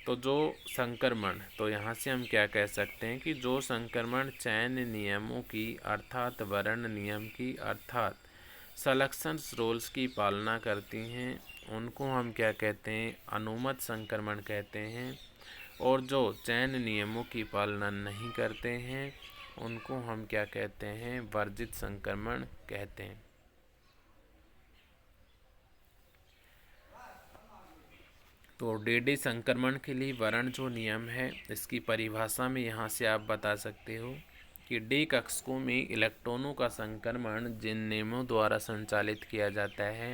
तो जो संक्रमण, तो यहाँ से हम क्या कह सकते हैं कि जो संक्रमण चैन नियमों की अर्थात वर्ण नियम की अर्थात सलेक्शन रूल्स की पालना करती हैं, उनको हम क्या कहते हैं, अनुमत संक्रमण कहते हैं। और जो चैन नियमों की पालना नहीं करते हैं उनको हम क्या कहते हैं, वर्जित संक्रमण कहते हैं। तो डी संक्रमण के लिए वर्ण जो नियम है इसकी परिभाषा में यहाँ से आप बता सकते हो कि डी कक्षकों में इलेक्ट्रॉनों का संक्रमण जिन नियमों द्वारा संचालित किया जाता है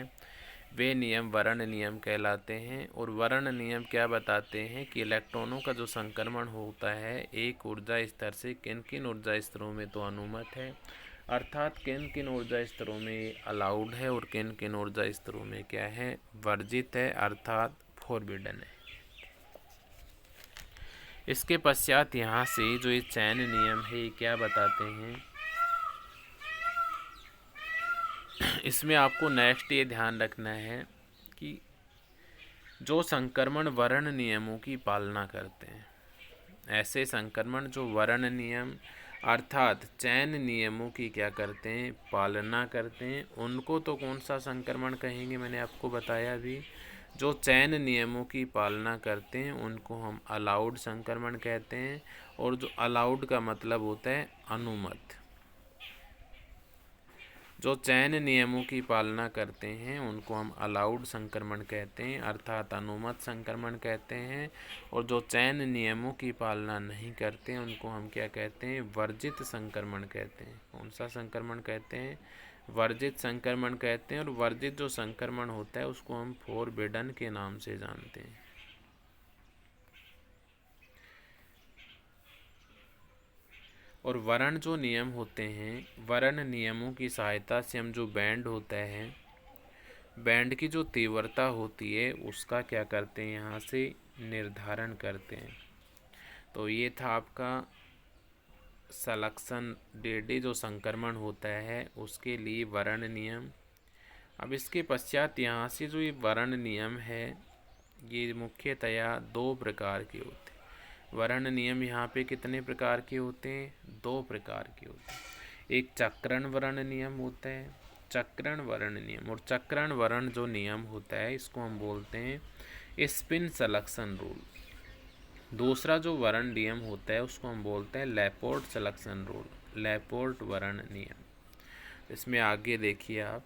वे नियम वर्ण नियम कहलाते हैं। और वर्ण नियम क्या बताते हैं कि इलेक्ट्रॉनों का जो संक्रमण होता है एक ऊर्जा स्तर से किन किन ऊर्जा स्तरों में तो अनुमत है, अर्थात किन किन ऊर्जा स्तरों में अलाउड है, और किन किन ऊर्जा स्तरों में क्या है, वर्जित है, अर्थात फॉरबिडन है। इसके पश्चात यहाँ से जो ये चैन नियम है ये क्या बताते हैं, इसमें आपको नेक्स्ट ये ध्यान रखना है कि जो संक्रमण वर्ण नियमों की पालना करते हैं, ऐसे संक्रमण जो वर्ण नियम अर्थात चैन नियमों की क्या करते हैं, पालना करते हैं, उनको तो कौन सा संक्रमण कहेंगे, मैंने आपको बताया अभी। जो चैन नियमों की पालना करते हैं उनको हम अलाउड संक्रमण कहते हैं। और जो अलाउड का मतलब होता है अनुमत। जो चैन नियमों की पालना करते हैं उनको हम अलाउड संक्रमण कहते हैं, अर्थात अनुमत संक्रमण कहते हैं। और जो चैन नियमों की पालना नहीं करते हैं उनको हम क्या कहते हैं, वर्जित संक्रमण कहते हैं। कौन सा संक्रमण कहते हैं, वर्जित संक्रमण कहते हैं। और वर्जित जो संक्रमण होता है उसको हम फॉरबिडन के नाम से जानते हैं। और वर्ण जो नियम होते हैं, वर्ण नियमों की सहायता से हम जो बैंड होता है, बैंड की जो तीव्रता होती है उसका क्या करते हैं, यहाँ से निर्धारण करते हैं। तो ये था आपका सलेक्शन डी जो संक्रमण होता है उसके लिए वर्ण नियम। अब इसके पश्चात यहाँ से जो ये वर्ण नियम है ये मुख्यतया 2 प्रकार के होते हैं। वर्ण नियम यहाँ पे कितने प्रकार के होते हैं, 2 प्रकार के होते हैं। एक चक्रण वर्ण नियम होता है, चक्रण वर्ण नियम। और चक्रण वर्ण जो नियम होता है इसको हम बोलते हैं स्पिन सलेक्शन रूल। दूसरा जो वर्ण नियम होता है उसको हम बोलते हैं लैपोर्ट सलेक्शन रूल, लैपोर्ट वर्ण नियम। इसमें आगे देखिए आप,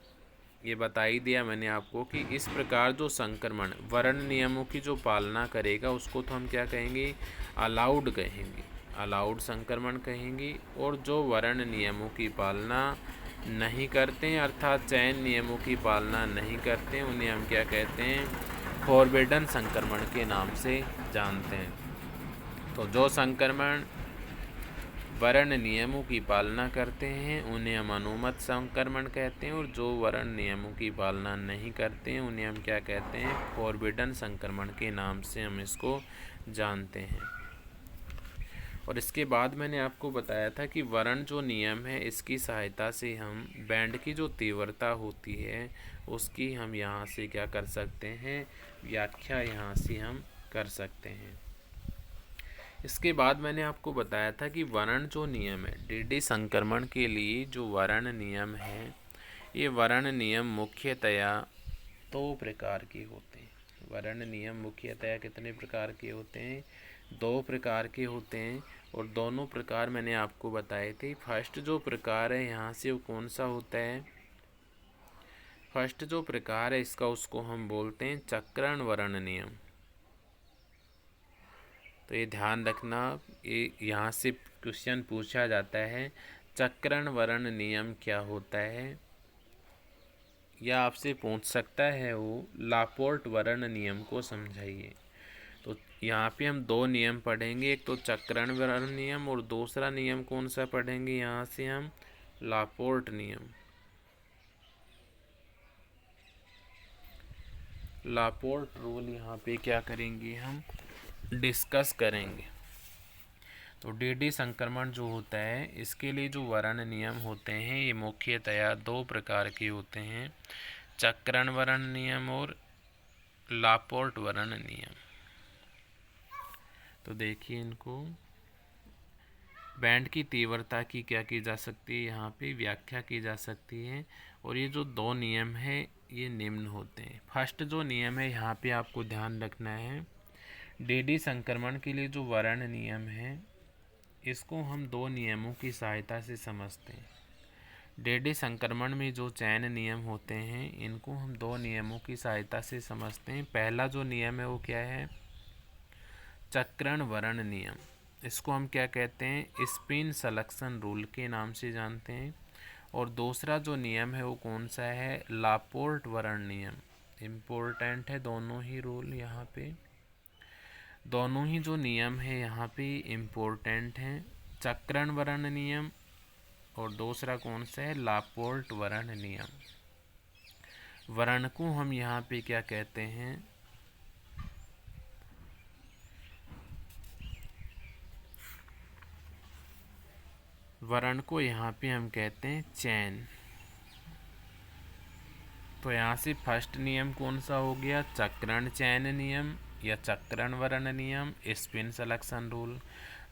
ये बता ही दिया मैंने आपको कि इस प्रकार जो संक्रमण वर्ण नियमों की जो पालना करेगा उसको तो हम क्या कहेंगे, अलाउड कहेंगे, अलाउड संक्रमण कहेंगे। और जो वर्ण नियमों की पालना नहीं करते हैं अर्थात चयन नियमों की पालना नहीं करते हैं उन्हें हम क्या कहते हैं, फॉरबिडन संक्रमण के नाम से जानते हैं। तो जो संक्रमण वर्ण नियमों की पालना करते हैं उन्हें हम अनुमत संक्रमण कहते हैं, और जो वर्ण नियमों की पालना नहीं करते हैं उन्हें हम क्या कहते हैं, फॉरबिडन संक्रमण के नाम से हम इसको जानते हैं। और इसके बाद मैंने आपको बताया था कि वर्ण जो नियम है इसकी सहायता से हम बैंड की जो तीव्रता होती है उसकी हम यहाँ से क्या कर सकते हैं, व्याख्या यहाँ से हम कर सकते हैं। इसके बाद मैंने आपको बताया था कि वर्ण जो नियम है डीडी संक्रमण के लिए जो वर्ण नियम है ये वर्ण नियम मुख्यतया दो प्रकार के होते हैं। वर्ण नियम मुख्यतया कितने प्रकार के होते हैं, दो प्रकार के होते हैं। और दोनों प्रकार मैंने आपको बताए थे। फर्स्ट जो प्रकार है यहाँ से वो कौन सा होता है, फर्स्ट जो प्रकार है इसका उसको हम बोलते हैं चक्रण वर्ण नियम। तो ये ध्यान रखना, ये यहाँ से क्वेश्चन पूछा जाता है चक्रण वर्ण नियम क्या होता है, या आपसे पूछ सकता है वो लापोर्ट वर्ण नियम को समझाइए। तो यहाँ पे हम दो नियम पढ़ेंगे, एक तो चक्रण वर्ण नियम और दूसरा नियम कौन सा पढ़ेंगे यहाँ से हम, लापोर्ट नियम। लापोर्ट रूल यहाँ पे क्या करेंगे हम डिस्कस करेंगे। तो डीडी संक्रमण जो होता है इसके लिए जो वर्ण नियम होते हैं ये मुख्यतया दो प्रकार के होते हैं, चक्रण वर्ण नियम और लापोर्ट वर्ण नियम। तो देखिए इनको, बैंड की तीव्रता की क्या की जा सकती है, यहाँ पे व्याख्या की जा सकती है। और ये जो दो नियम है ये निम्न होते हैं। फर्स्ट जो नियम है यहाँ पे आपको ध्यान रखना है, डीडी संक्रमण के लिए जो वर्ण नियम है इसको हम दो नियमों की सहायता से समझते हैं। डीडी संक्रमण में जो चयन नियम होते हैं इनको हम दो नियमों की सहायता से समझते हैं। पहला जो नियम है वो क्या है, चक्रण वर्ण नियम। इसको हम क्या कहते हैं, स्पिन सलेक्शन रूल के नाम से जानते हैं। और दूसरा जो नियम है वो कौन सा है, लापोर्ट वर्ण नियम। इम्पोर्टेंट है दोनों ही रूल, यहाँ पे दोनों ही जो नियम है यहाँ पे इम्पोर्टेंट हैं, चक्रण वर्ण नियम और दूसरा कौन सा है, लापोर्ट वर्ण नियम। वर्ण को हम यहाँ पे क्या कहते हैं, वर्ण को यहाँ पे हम कहते हैं चैन। तो यहाँ से फर्स्ट नियम कौन सा हो गया, चक्रण चयन नियम या चक्रण वर्ण नियम, स्पिन सलेक्शन रूल।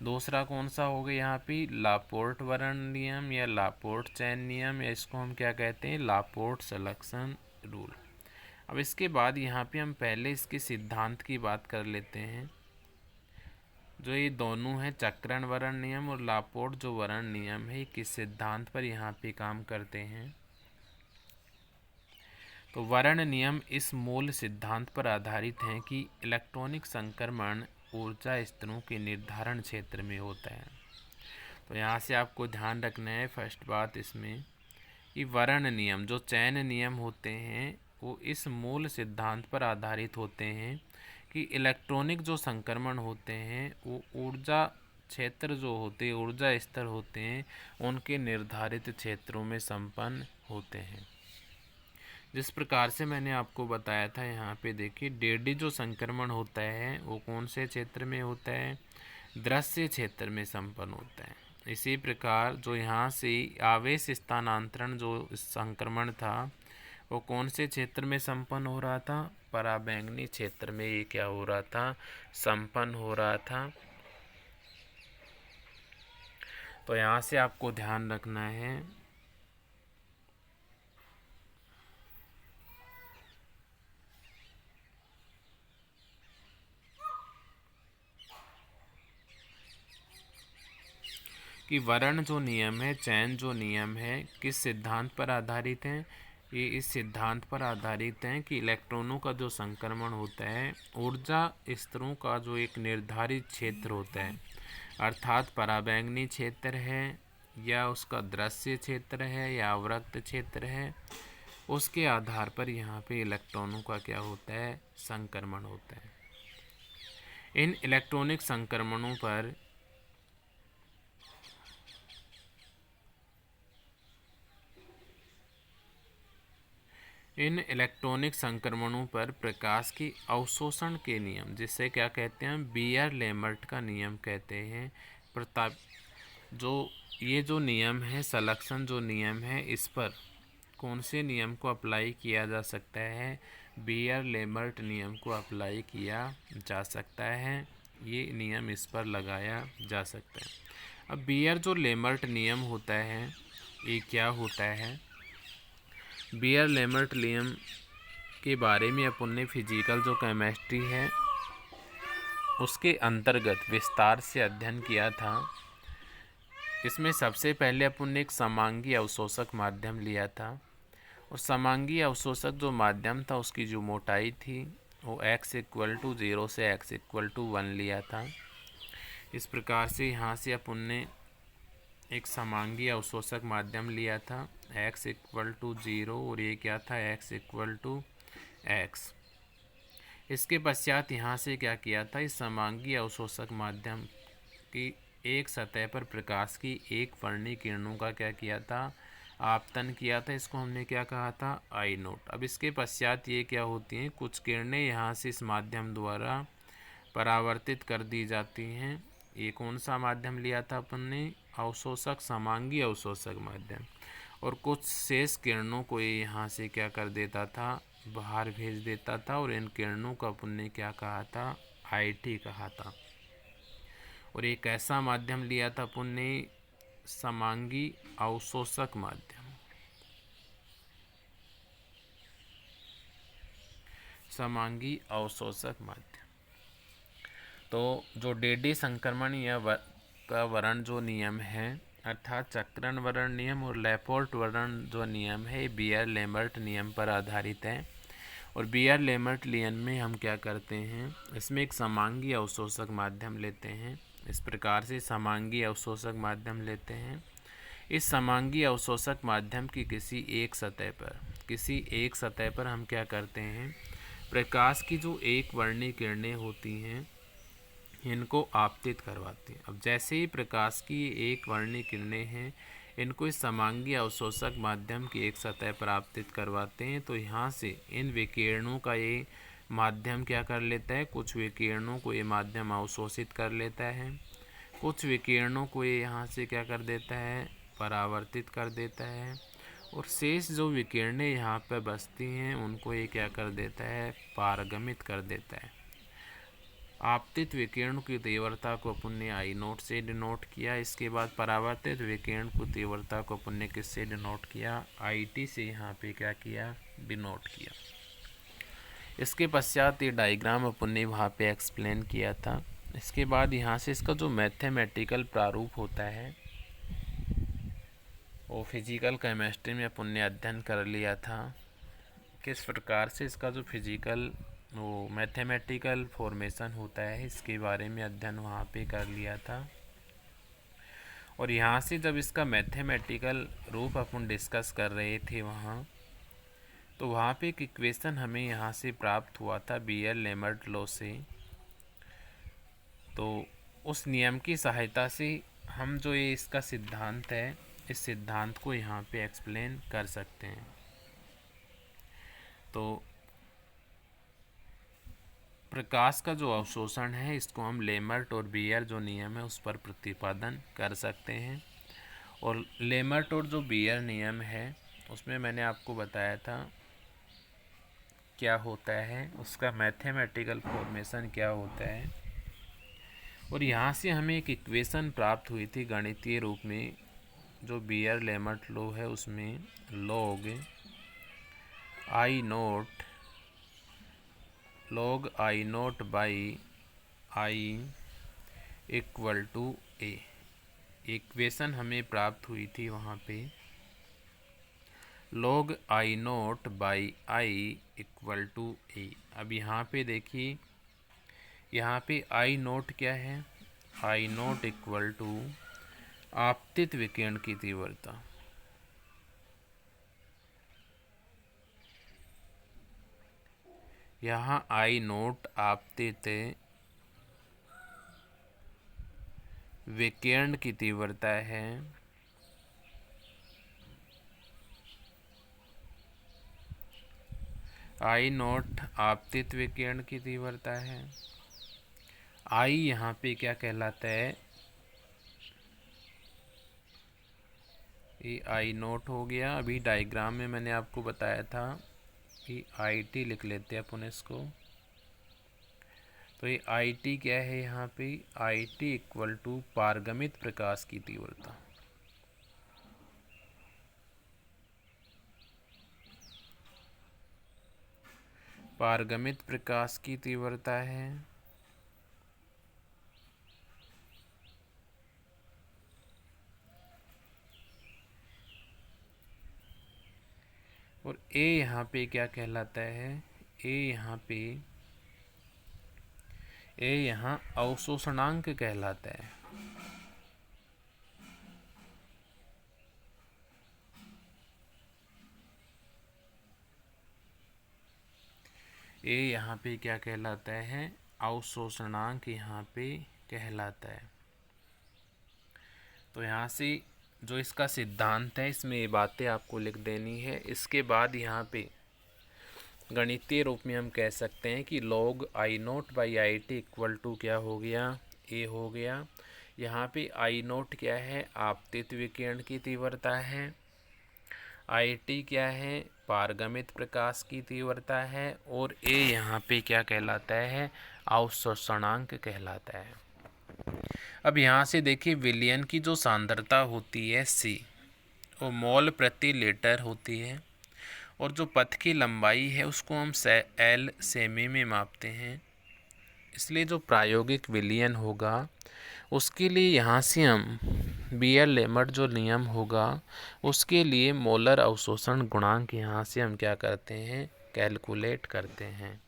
दूसरा कौन सा हो गया यहाँ पे, लापोर्ट वर्ण नियम या लापोर्ट चयन नियम, या इसको हम क्या कहते हैं, लापोर्ट सलेक्शन रूल। अब इसके बाद यहाँ पे हम पहले इसके सिद्धांत की बात कर लेते हैं। जो ये दोनों हैं चक्रण वर्ण नियम और लापोर्ट जो वर्ण नियम है किस सिद्धांत पर यहाँ पे काम करते हैं। तो वर्ण नियम इस मूल सिद्धांत पर आधारित हैं कि इलेक्ट्रॉनिक संक्रमण ऊर्जा स्तरों के निर्धारण क्षेत्र में होता है। तो यहाँ से आपको ध्यान रखना है फर्स्ट बात इसमें कि वर्ण नियम जो चयन नियम होते हैं वो इस मूल सिद्धांत पर आधारित होते हैं कि इलेक्ट्रॉनिक जो संक्रमण होते हैं वो ऊर्जा क्षेत्र जो होते हैं, ऊर्जा स्तर होते हैं, उनके निर्धारित क्षेत्रों में संपन्न होते हैं। जिस प्रकार से मैंने आपको बताया था यहाँ पे देखिए, डीडी जो संक्रमण होता है वो कौन से क्षेत्र में होता है, दृश्य क्षेत्र में संपन्न होता है। इसी प्रकार जो यहाँ से आवेश स्थानांतरण जो संक्रमण था वो कौन से क्षेत्र में संपन्न हो रहा था, पराबैंगनी क्षेत्र में ये क्या हो रहा था, संपन्न हो रहा था। तो यहाँ से आपको ध्यान रखना है कि वर्ण जो नियम है, चयन जो नियम है किस सिद्धांत पर आधारित हैं, ये इस सिद्धांत पर आधारित हैं कि इलेक्ट्रॉनों का जो संक्रमण होता है ऊर्जा स्तरों का जो एक निर्धारित क्षेत्र होता है, अर्थात पराबैंगनी क्षेत्र है या उसका दृश्य क्षेत्र है या अवरक्त क्षेत्र है, उसके आधार पर यहाँ पे इलेक्ट्रॉनों का क्या होता है, संक्रमण होता है। इन इलेक्ट्रॉनिक संक्रमणों पर प्रकाश की अवशोषण के नियम, जिससे क्या कहते हैं, बीयर लेमर्ट का नियम कहते हैं। प्रताप जो ये जो नियम है, सलेक्शन जो नियम है, इस पर कौन से नियम को अप्लाई किया जा सकता है, बीयर लेमर्ट नियम को अप्लाई किया जा सकता है। ये नियम इस पर लगाया जा सकता है। अब बीयर जो लेमर्ट नियम होता है ये क्या होता है? बीयर लेमर्ट नियम के बारे में अपन ने फिजिकल जो केमिस्ट्री है उसके अंतर्गत विस्तार से अध्ययन किया था। इसमें सबसे पहले अपन ने एक समांगी अवशोषक माध्यम लिया था और समांगी अवशोषक जो माध्यम था उसकी जो मोटाई थी वो x=0 से x=1 लिया था। इस प्रकार से यहाँ से अपन ने एक समांगी अवशोषक माध्यम लिया था x=0 और ये क्या था, x=x। इसके पश्चात यहाँ से क्या किया था, इस समांगी अवशोषक माध्यम की एक सतह पर प्रकाश की एक वर्णी किरणों का क्या किया था, आपतन किया था। इसको हमने क्या कहा था, आई नोट। अब इसके पश्चात ये क्या होती हैं, कुछ किरणें यहाँ से इस माध्यम द्वारा परावर्तित कर दी जाती हैं। ये कौन सा माध्यम लिया था अपन ने, अवशोषक, समांगी अवशोषक माध्यम। और कुछ शेष किरणों को ये यहाँ से क्या कर देता था, बाहर भेज देता था और इन किरणों को अपन ने क्या कहा था, आईटी कहा था। और एक ऐसा माध्यम लिया था अपन ने, समांगी अवशोषक माध्यम। समांगी अवशोषक माध्यम। तो जो डेडी संक्रमण या का वर्ण जो नियम है, अर्थात चक्रण वर्ण नियम और लेपोर्ट वर्ण जो नियम है, बीयर लेमर्ट नियम पर आधारित है। और बीयर लेमर्ट नियम में हम क्या करते हैं, इसमें एक समांगी अवशोषक माध्यम लेते हैं। इस प्रकार से समांगी अवशोषक माध्यम लेते हैं। इस समांगी अवशोषक माध्यम की किसी एक सतह पर हम क्या करते हैं, प्रकाश की जो एक वर्णी किरणें होती हैं इनको आपतित करवाते हैं। अब जैसे ही प्रकाश की एक वर्णी किरणें हैं, इनको इस समांगी अवशोषक माध्यम की एक सतह पर आपतित करवाते हैं, तो यहाँ से इन विकिरणों का ये माध्यम क्या कर लेता है, कुछ विकिरणों को ये माध्यम अवशोषित कर लेता है, कुछ विकिरणों को ये यहाँ से क्या कर देता है, परावर्तित कर देता है, और शेष जो विकिरणें यहाँ पर बसती हैं उनको ये क्या कर देता है, पारगमित कर देता है। आपतित विकिरण की तीव्रता को अपन ने आई नोट से डिनोट किया। इसके बाद परावर्तित विकिरण की तीव्रता को अपन ने किससे डिनोट किया, आई टी से यहाँ पे क्या किया, डिनोट किया। इसके पश्चात ये डायग्राम अपन ने वहाँ पे एक्सप्लेन किया था। इसके बाद यहाँ से इसका जो मैथमेटिकल प्रारूप होता है वो फिजिकल केमिस्ट्री में अपन ने अध्ययन कर लिया था, किस प्रकार से इसका जो फिजिकल वो मैथमेटिकल फॉर्मेशन होता है इसके बारे में अध्ययन वहाँ पे कर लिया था। और यहाँ से जब इसका मैथमेटिकल रूप अपन डिस्कस कर रहे थे वहाँ, तो वहाँ पे एक इक्वेशन हमें यहाँ से प्राप्त हुआ था बीयर लेमर्ट लॉ से। तो उस नियम की सहायता से हम जो ये इसका सिद्धांत है, इस सिद्धांत को यहाँ पे एक्सप्लेन कर सकते हैं। तो प्रकाश का जो अवशोषण है इसको हम लेमर्ट और बीयर जो नियम है उस पर प्रतिपादन कर सकते हैं। और लेमर्ट और जो बीयर नियम है उसमें मैंने आपको बताया था क्या होता है, उसका मैथमेटिकल फॉर्मेशन क्या होता है। और यहाँ से हमें एक इक्वेशन प्राप्त हुई थी गणितीय रूप में, जो बीयर लेमर्ट लॉ है उसमें log I naught by I equal to A equation हमें प्राप्त हुई थी वहाँ पे। log I naught by I equal to A. अब यहाँ पे देखिए, यहाँ पे आई नोट क्या है, आई नोट इक्वल टू आपतित विकिरण की तीव्रता। यहाँ आई नोट आपतित विकिरण की तीव्रता है, आई नोट आपतित विकिरण की तीव्रता है। आई यहाँ पे क्या कहलाता है, ये आई नोट हो गया। अभी डायग्राम में मैंने आपको बताया था कि आई टी लिख लेते हैं अपन इसको। तो ये आई टी क्या है, यहाँ पे आई टी इक्वल टू पारगमित प्रकाश की तीव्रता। पारगमित प्रकाश की तीव्रता है। और ए यहाँ पे क्या कहलाता है, ए यहाँ अवशोषणांक कहलाता है। ए यहाँ पे क्या कहलाता है, अवशोषणांक यहाँ पे कहलाता है। तो यहाँ से जो इसका सिद्धांत है, इसमें ये बातें आपको लिख देनी है। इसके बाद यहाँ पे गणितीय रूप में हम कह सकते हैं कि log I naught by I T equal to क्या हो गया, ए हो गया। यहाँ पे आई नोट क्या है, आपतित विकिरण की तीव्रता है। आई टी क्या है, पारगमित प्रकाश की तीव्रता है। और ए यहाँ पे क्या कहलाता है, अवशोषणांक कहलाता है। अब यहाँ से देखिए, विलयन की जो सांद्रता होती है सी, वो मोल प्रति लीटर होती है। और जो पथ की लंबाई है उसको हम एल सेमी में मापते हैं। इसलिए जो प्रायोगिक विलयन होगा उसके लिए यहाँ से हम बियर लेमर्ट जो नियम होगा उसके लिए मोलर अवशोषण गुणांक यहाँ से हम क्या करते हैं, कैलकुलेट करते हैं।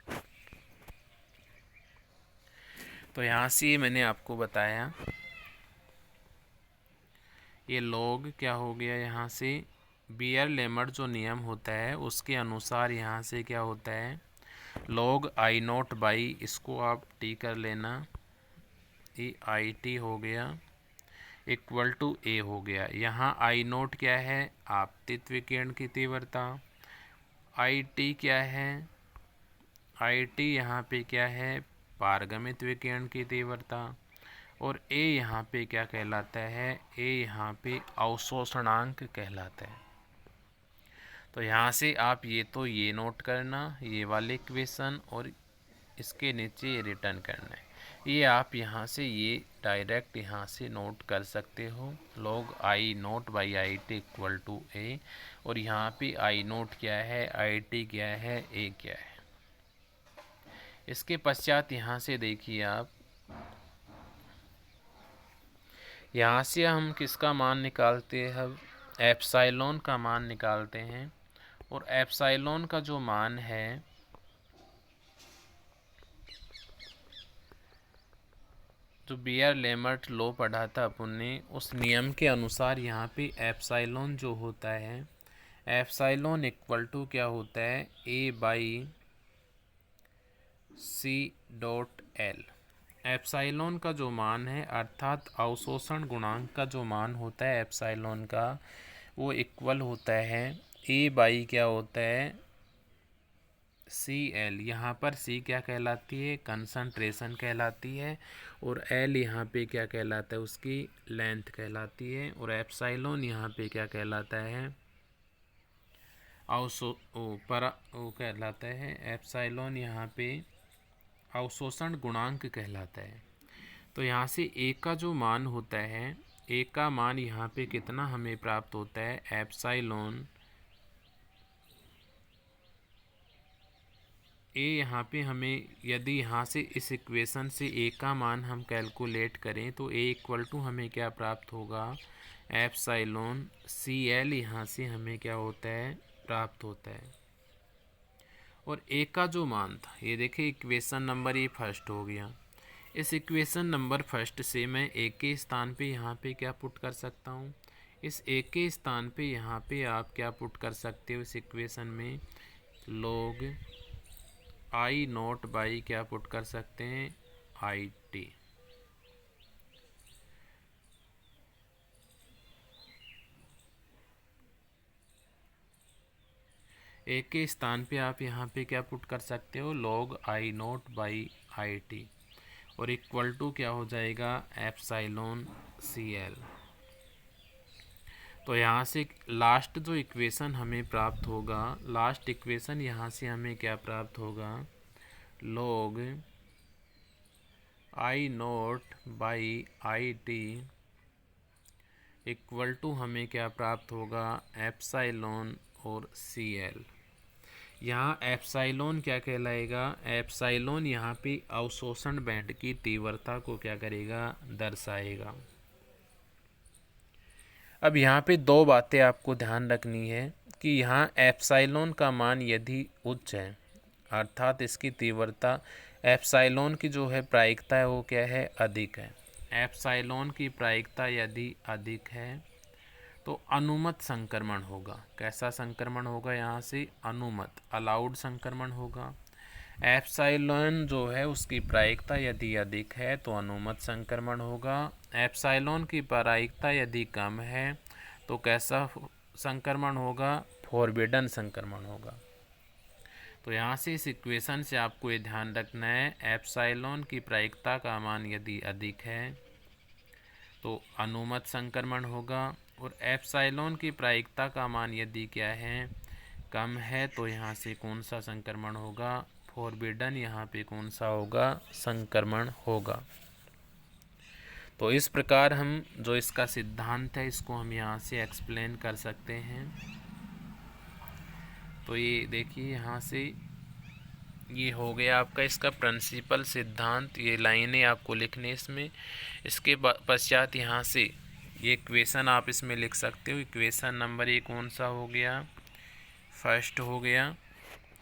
तो यहाँ से मैंने आपको बताया, ये लॉग क्या हो गया, यहाँ से बियर लेमर्ट जो नियम होता है उसके अनुसार यहाँ से क्या होता है, log आई नोट बाई, इसको आप टी कर लेना, ये आई टी हो गया इक्वल टू ए हो गया। यहाँ आई नोट क्या है, आपतित विकिरण की तीव्रता। आई टी क्या है, आई टी यहाँ पे क्या है, पारगमित विकिरण की तीव्रता। और ए यहाँ पे क्या कहलाता है, ए यहाँ पे अवशोषणांक कहलाता है। तो यहाँ से आप ये नोट करना, ये वाले इक्वेशन, और इसके नीचे रिटर्न करना है। ये आप यहाँ से ये डायरेक्ट यहाँ से नोट कर सकते हो, log I naught by I T equal to A. और यहाँ पे आई नोट क्या है, आई टी क्या है, ए क्या है। इसके पश्चात यहाँ से देखिए आप, यहाँ से हम किसका मान निकालते हैं, हम एप्सिलॉन का मान निकालते हैं। और एप्सिलॉन का जो मान है, जो बियर लेमर्ट लॉ पढ़ा था अपन ने, उस नियम के अनुसार यहाँ पे एप्सिलॉन जो होता है, एप्सिलॉन इक्वल टू क्या होता है, A by C dot L. Epsilon का जो मान है, अर्थात अवशोषण गुणांक का जो मान होता है एप्सिलॉन का, वो इक्वल होता है ए बाई क्या होता है, सी एल। यहाँ पर सी क्या कहलाती है, कंसंट्रेशन कहलाती है। और एल यहाँ पे क्या कहलाता है, उसकी लेंथ कहलाती है। और एप्सिलॉन यहाँ पे क्या कहलाता है, वो कहलाता है, एप्सिलॉन यहाँ पे अवशोषण गुणांक कहलाता है। तो यहाँ से ए का जो मान होता है, ए का मान यहाँ पे कितना हमें प्राप्त होता है, एप्सिलॉन ए। यहाँ पे हमें यदि यहाँ से इस इक्वेशन से ए का मान हम कैलकुलेट करें तो ए इक्वल टू हमें क्या प्राप्त होगा, एप्सिलॉन CL यहाँ से हमें क्या होता है, प्राप्त होता है। और ए का जो मान था, ये देखिए इक्वेशन नंबर ये फर्स्ट हो गया। इस इक्वेशन नंबर फर्स्ट से मैं ए के स्थान पे यहाँ पे क्या पुट कर सकता हूँ, इस ए के स्थान पे यहाँ पे आप क्या पुट कर सकते हो इस इक्वेशन में, log I नॉट बाई क्या पुट कर सकते हैं, IT। ए के स्थान पे आप यहाँ पे क्या पुट कर सकते हो, log I naught by IT, और इक्वल टू क्या हो जाएगा, एप्सिलॉन CL। तो यहाँ से लास्ट जो इक्वेशन हमें प्राप्त होगा, लास्ट इक्वेशन यहाँ से हमें क्या प्राप्त होगा, log I naught by IT equal to हमें क्या प्राप्त होगा, एप्सिलॉन और CL। यहाँ एप्सिलॉन क्या कहलाएगा, एप्सिलॉन यहाँ पे अवशोषण बैंड की तीव्रता को क्या करेगा, दर्शाएगा। अब यहाँ पे दो बातें आपको ध्यान रखनी है कि यहाँ एप्सिलॉन का मान यदि उच्च है, अर्थात इसकी तीव्रता, एप्सिलॉन की जो है प्रायिकता है वो क्या है, अधिक है। एप्सिलॉन की प्रायिकता यदि अधिक है तो अनुमत संक्रमण होगा। कैसा संक्रमण होगा, यहाँ से अनुमत, अलाउड संक्रमण होगा। एप्सिलॉन जो है उसकी प्रायिकता यदि अधिक है तो अनुमत संक्रमण होगा। एप्सिलॉन की प्रायिकता यदि कम है तो कैसा संक्रमण होगा, फॉरबिडन संक्रमण होगा। तो यहाँ से इस इक्वेशन से आपको ये ध्यान रखना है, एप्सिलॉन की प्रायिकता का मान यदि अधिक है तो अनुमत संक्रमण होगा, और एप्सिलॉन की प्रायिकता का मान यदि क्या है, कम है, तो यहाँ से कौन सा संक्रमण होगा, फॉरबिडन यहाँ पे कौन सा होगा, संक्रमण होगा। तो इस प्रकार हम जो इसका सिद्धांत है इसको हम यहाँ से एक्सप्लेन कर सकते हैं। तो ये देखिए यहाँ से ये हो गया आपका इसका प्रिंसिपल सिद्धांत, ये लाइनें आपको लिखने इसमें। इसके पश्चात यहाँ से ये इक्वेशन आप इसमें लिख सकते हो। इक्वेशन नंबर ये कौन सा हो गया, फर्स्ट हो गया।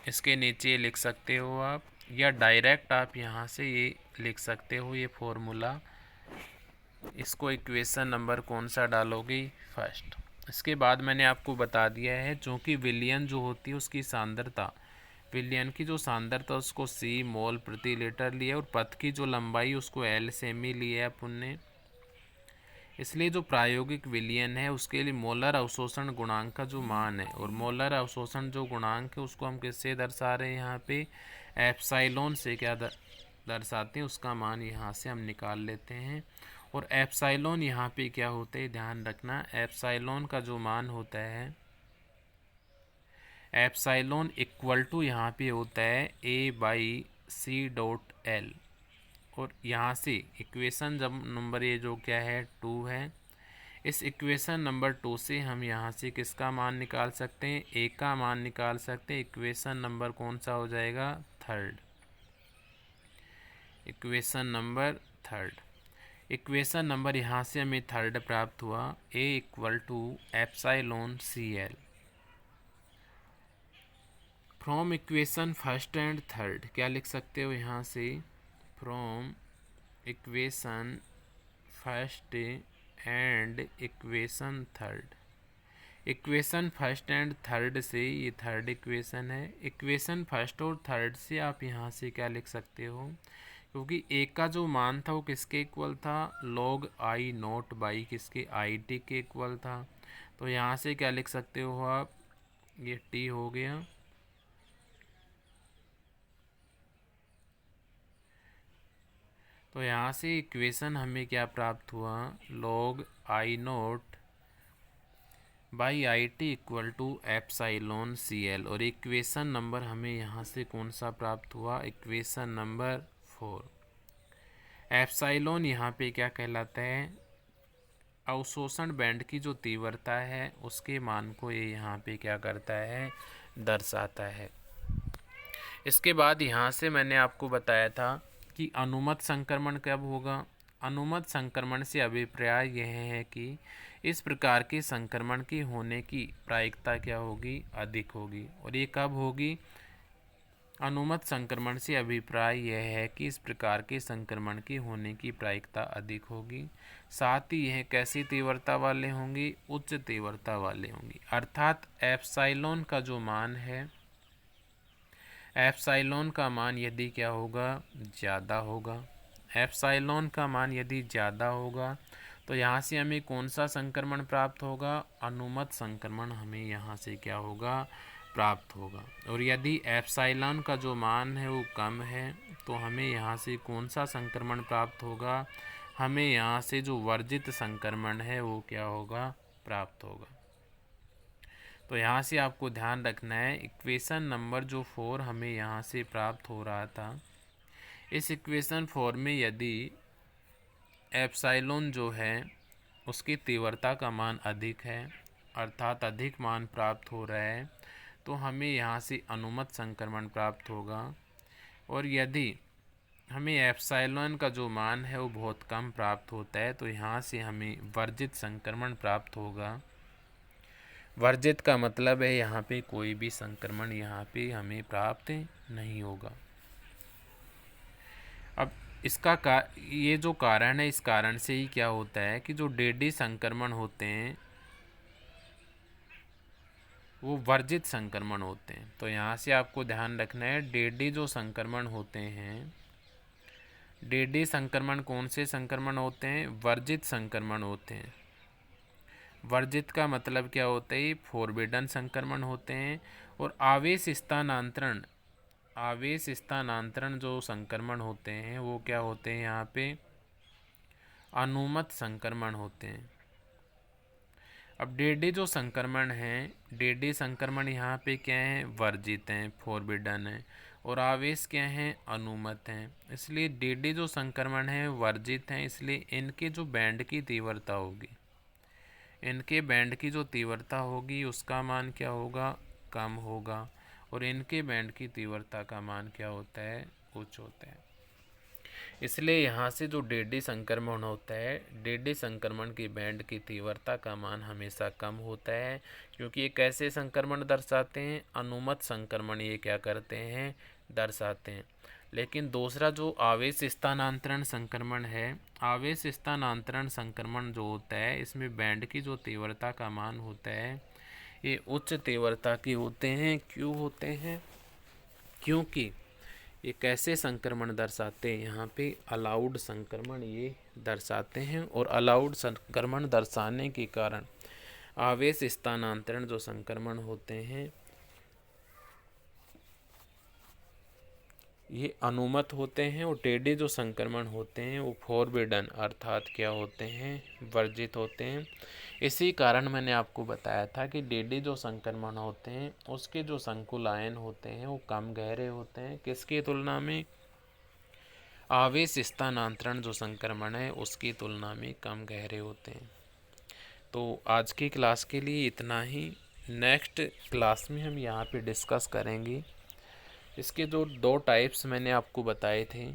इसके नीचे लिख सकते हो आप, या डायरेक्ट आप यहाँ से ये लिख सकते हो, ये फॉर्मूला। इसको इक्वेशन नंबर कौन सा डालोगे, फर्स्ट। इसके बाद मैंने आपको बता दिया है, चूँकि विलयन जो होती है उसकी सांद्रता, विलयन की जो सांद्रता उसको C मोल प्रति लीटर लिया, और पथ की जो लंबाई उसको L सेमी लिया है अपन ने। इसलिए जो प्रायोगिक विलयन है उसके लिए मोलर अवशोषण गुणांक का जो मान है, और मोलर अवशोषण जो गुणांक है उसको हम किससे दर्शा रहे हैं, यहाँ पे एप्सिलॉन से क्या दर्शाते हैं, उसका मान यहाँ से हम निकाल लेते हैं। और एप्सिलॉन यहाँ पे क्या होता है, ध्यान रखना, एप्सिलॉन का जो मान होता है, एप्सिलॉन इक्वल टू यहाँ पे होता है A/C.L। और यहाँ से इक्वेशन जब नंबर ये जो क्या है 2 है, इस इक्वेशन नंबर 2 से हम यहाँ से किसका मान निकाल सकते हैं, ए का मान निकाल सकते हैं। इक्वेशन नंबर कौन सा हो जाएगा, third. Equation number third, equation number यहाँ से हमें थर्ड प्राप्त हुआ, A equal to epsilon CL। From equation first and third क्या लिख सकते हो यहाँ से, from equation first and equation third. Equation first and third से, ये थर्ड इक्वेशन है, इक्वेशन फर्स्ट और थर्ड से आप यहाँ से क्या लिख सकते हो, क्योंकि ए का जो मान था वो किसके इक्वल था, log I नॉट बाई किसके, IT के इक्वल था। तो यहाँ से क्या लिख सकते हो आप, ये T हो गया, तो यहाँ से इक्वेशन हमें क्या प्राप्त हुआ, log I naught by IT equal to epsilon CL। और इक्वेशन नंबर हमें यहाँ से कौन सा प्राप्त हुआ, इक्वेशन नंबर 4। एप्सिलॉन यहाँ पे क्या कहलाता है, अवशोषण बैंड की जो तीव्रता है उसके मान को ये यहाँ पे क्या करता है, दर्शाता है। इसके बाद यहाँ से मैंने आपको बताया था कि अनुमत संक्रमण कब होगा। अनुमत संक्रमण से अभिप्राय यह है कि इस प्रकार के संक्रमण की होने की प्रायिकता क्या होगी, अधिक होगी। और ये कब होगी? अनुमत संक्रमण से अभिप्राय यह है कि इस प्रकार के संक्रमण की होने की प्रायिकता अधिक होगी। साथ ही यह कैसी तीव्रता वाले होंगी, उच्च तीव्रता वाले होंगी। अर्थात एप्सिलॉन का जो मान है, एप्सिलॉन का मान यदि क्या होगा, ज़्यादा होगा। एप्सिलॉन का मान यदि ज़्यादा होगा तो यहाँ से हमें कौन सा संक्रमण प्राप्त होगा, अनुमत संक्रमण हमें यहाँ से क्या होगा, प्राप्त होगा। और यदि एप्सिलॉन का जो मान है वो कम है तो हमें यहाँ से कौन सा संक्रमण प्राप्त होगा, हमें यहाँ से जो वर्जित संक्रमण है वो क्या होगा, प्राप्त होगा। तो यहाँ से आपको ध्यान रखना है, इक्वेशन नंबर जो 4 हमें यहाँ से प्राप्त हो रहा था, इस इक्वेशन 4 में यदि एप्सिलॉन जो है उसकी तीव्रता का मान अधिक है, अर्थात अधिक मान प्राप्त हो रहा है, तो हमें यहाँ से अनुमत संक्रमण प्राप्त होगा। और यदि हमें एप्सिलॉन का जो मान है वो बहुत कम प्राप्त होता है तो यहाँ से हमें वर्जित संक्रमण प्राप्त होगा। वर्जित का मतलब है यहाँ पे कोई भी संक्रमण यहाँ पे हमें प्राप्त नहीं होगा। अब ये जो कारण है, इस कारण से ही क्या होता है कि जो डेडी संक्रमण होते हैं वो वर्जित संक्रमण होते हैं। तो यहाँ से आपको ध्यान रखना है, डेडी जो संक्रमण होते हैं, डेडी संक्रमण कौन से संक्रमण होते हैं, वर्जित संक्रमण होते हैं। वर्जित का मतलब क्या होता है, फोरबिडन संक्रमण होते हैं। और आवेश स्थानांतरण जो संक्रमण होते हैं वो क्या होते हैं, यहाँ पे अनुमत संक्रमण होते हैं। अब डेडी जो संक्रमण हैं, डेडी संक्रमण यहाँ पे क्या है, वर्जित हैं, फोरबिडन है। और आवेश क्या हैं, अनुमत हैं। इसलिए डेडी जो संक्रमण है वर्जित हैं, इसलिए इनके जो बैंड की तीव्रता होगी, इनके बैंड की जो तीव्रता होगी उसका मान क्या होगा, कम होगा। और इनके बैंड की तीव्रता का मान क्या होता है, उच्च होता है। इसलिए यहाँ से जो डेडी संक्रमण होता है, डेडी संक्रमण की बैंड की तीव्रता का मान हमेशा कम होता है, क्योंकि ये कैसे संक्रमण दर्शाते हैं, अनुमत संक्रमण ये क्या करते हैं, दर्शाते हैं। लेकिन दूसरा जो आवेश स्थानांतरण संक्रमण है, आवेश स्थानांतरण संक्रमण जो होता है इसमें बैंड की जो तीव्रता का मान होता है ये उच्च तीव्रता के होते हैं। क्यों होते हैं, क्योंकि ये कैसे संक्रमण दर्शाते हैं, यहाँ पे अलाउड संक्रमण ये दर्शाते हैं। और अलाउड संक्रमण दर्शाने के कारण आवेश स्थानांतरण जो संक्रमण होते हैं ये अनुमत होते हैं। और डेडी जो संक्रमण होते हैं वो फोरबिडन अर्थात क्या होते हैं, वर्जित होते हैं। इसी कारण मैंने आपको बताया था कि डेडी जो संक्रमण होते हैं उसके जो संकुल आयन होते हैं वो कम गहरे होते हैं, किसकी तुलना में, आवेश स्थानांतरण जो संक्रमण है उसकी तुलना में कम गहरे होते हैं। तो आज की क्लास के लिए इतना ही। नेक्स्ट क्लास में हम यहाँ पे डिस्कस करेंगे इसके जो 2 टाइप्स मैंने आपको बताए थे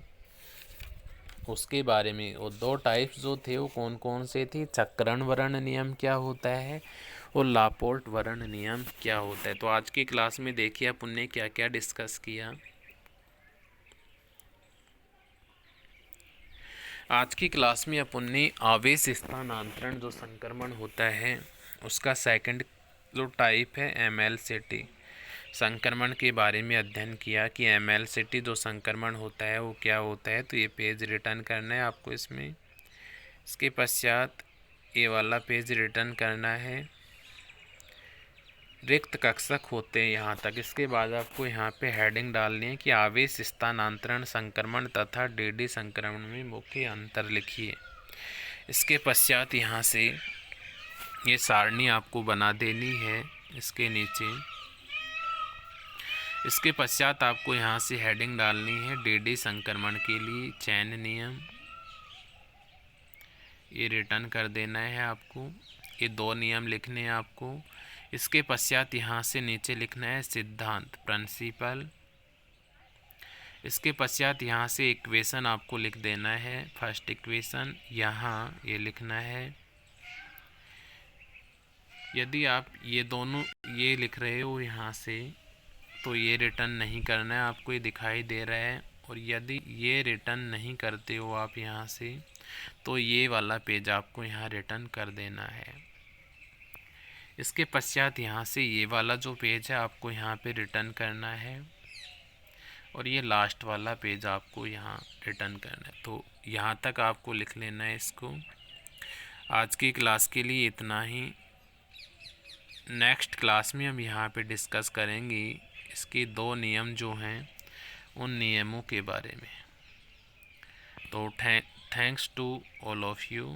उसके बारे में। वो 2 टाइप्स जो थे वो कौन कौन से थे, चक्रण वर्ण नियम क्या होता है और लापोर्ट वर्ण नियम क्या होता है। तो आज की क्लास में देखिए अपन ने क्या क्या डिस्कस किया। आज की क्लास में अपन ने आवेश स्थानांतरण जो संक्रमण होता है उसका सेकंड जो टाइप है MLCT संक्रमण के बारे में अध्ययन किया कि MLCT जो संक्रमण होता है वो क्या होता है। तो ये पेज रिटर्न करना है आपको इसमें। इसके पश्चात ये वाला पेज रिटर्न करना है, रिक्त कक्षक होते हैं यहाँ तक। इसके बाद आपको यहाँ पे हेडिंग डालनी है कि आवेश स्थानांतरण संक्रमण तथा डेडी संक्रमण में मुख्य अंतर लिखिए। इसके पश्चात यहाँ से ये सारणी आपको बना देनी है इसके नीचे। इसके पश्चात आपको यहाँ से हेडिंग डालनी है डेडी संक्रमण के लिए चयन नियम, ये रिटर्न कर देना है आपको। ये 2 नियम लिखने हैं आपको। इसके पश्चात यहाँ से नीचे लिखना है सिद्धांत प्रिंसिपल। इसके पश्चात यहाँ से इक्वेशन आपको लिख देना है, फर्स्ट इक्वेशन यहाँ ये लिखना है। यदि आप ये दोनों ये लिख रहे हो यहाँ से, तो ये रिटर्न नहीं करना है, आपको ये दिखाई दे रहा है। और यदि ये रिटर्न नहीं करते हो आप यहाँ से, तो ये वाला पेज आपको यहाँ रिटर्न कर देना है। इसके पश्चात यहाँ से ये वाला जो पेज है आपको यहाँ पे रिटर्न करना है, और ये लास्ट वाला पेज आपको यहाँ रिटर्न करना है। तो यहाँ तक आपको लिख लेना है इसको। आज की क्लास के लिए इतना ही। नेक्स्ट क्लास में हम यहाँ पे डिस्कस करेंगे इसके 2 नियम जो हैं, उन नियमों के बारे में। तो thanks to all of you.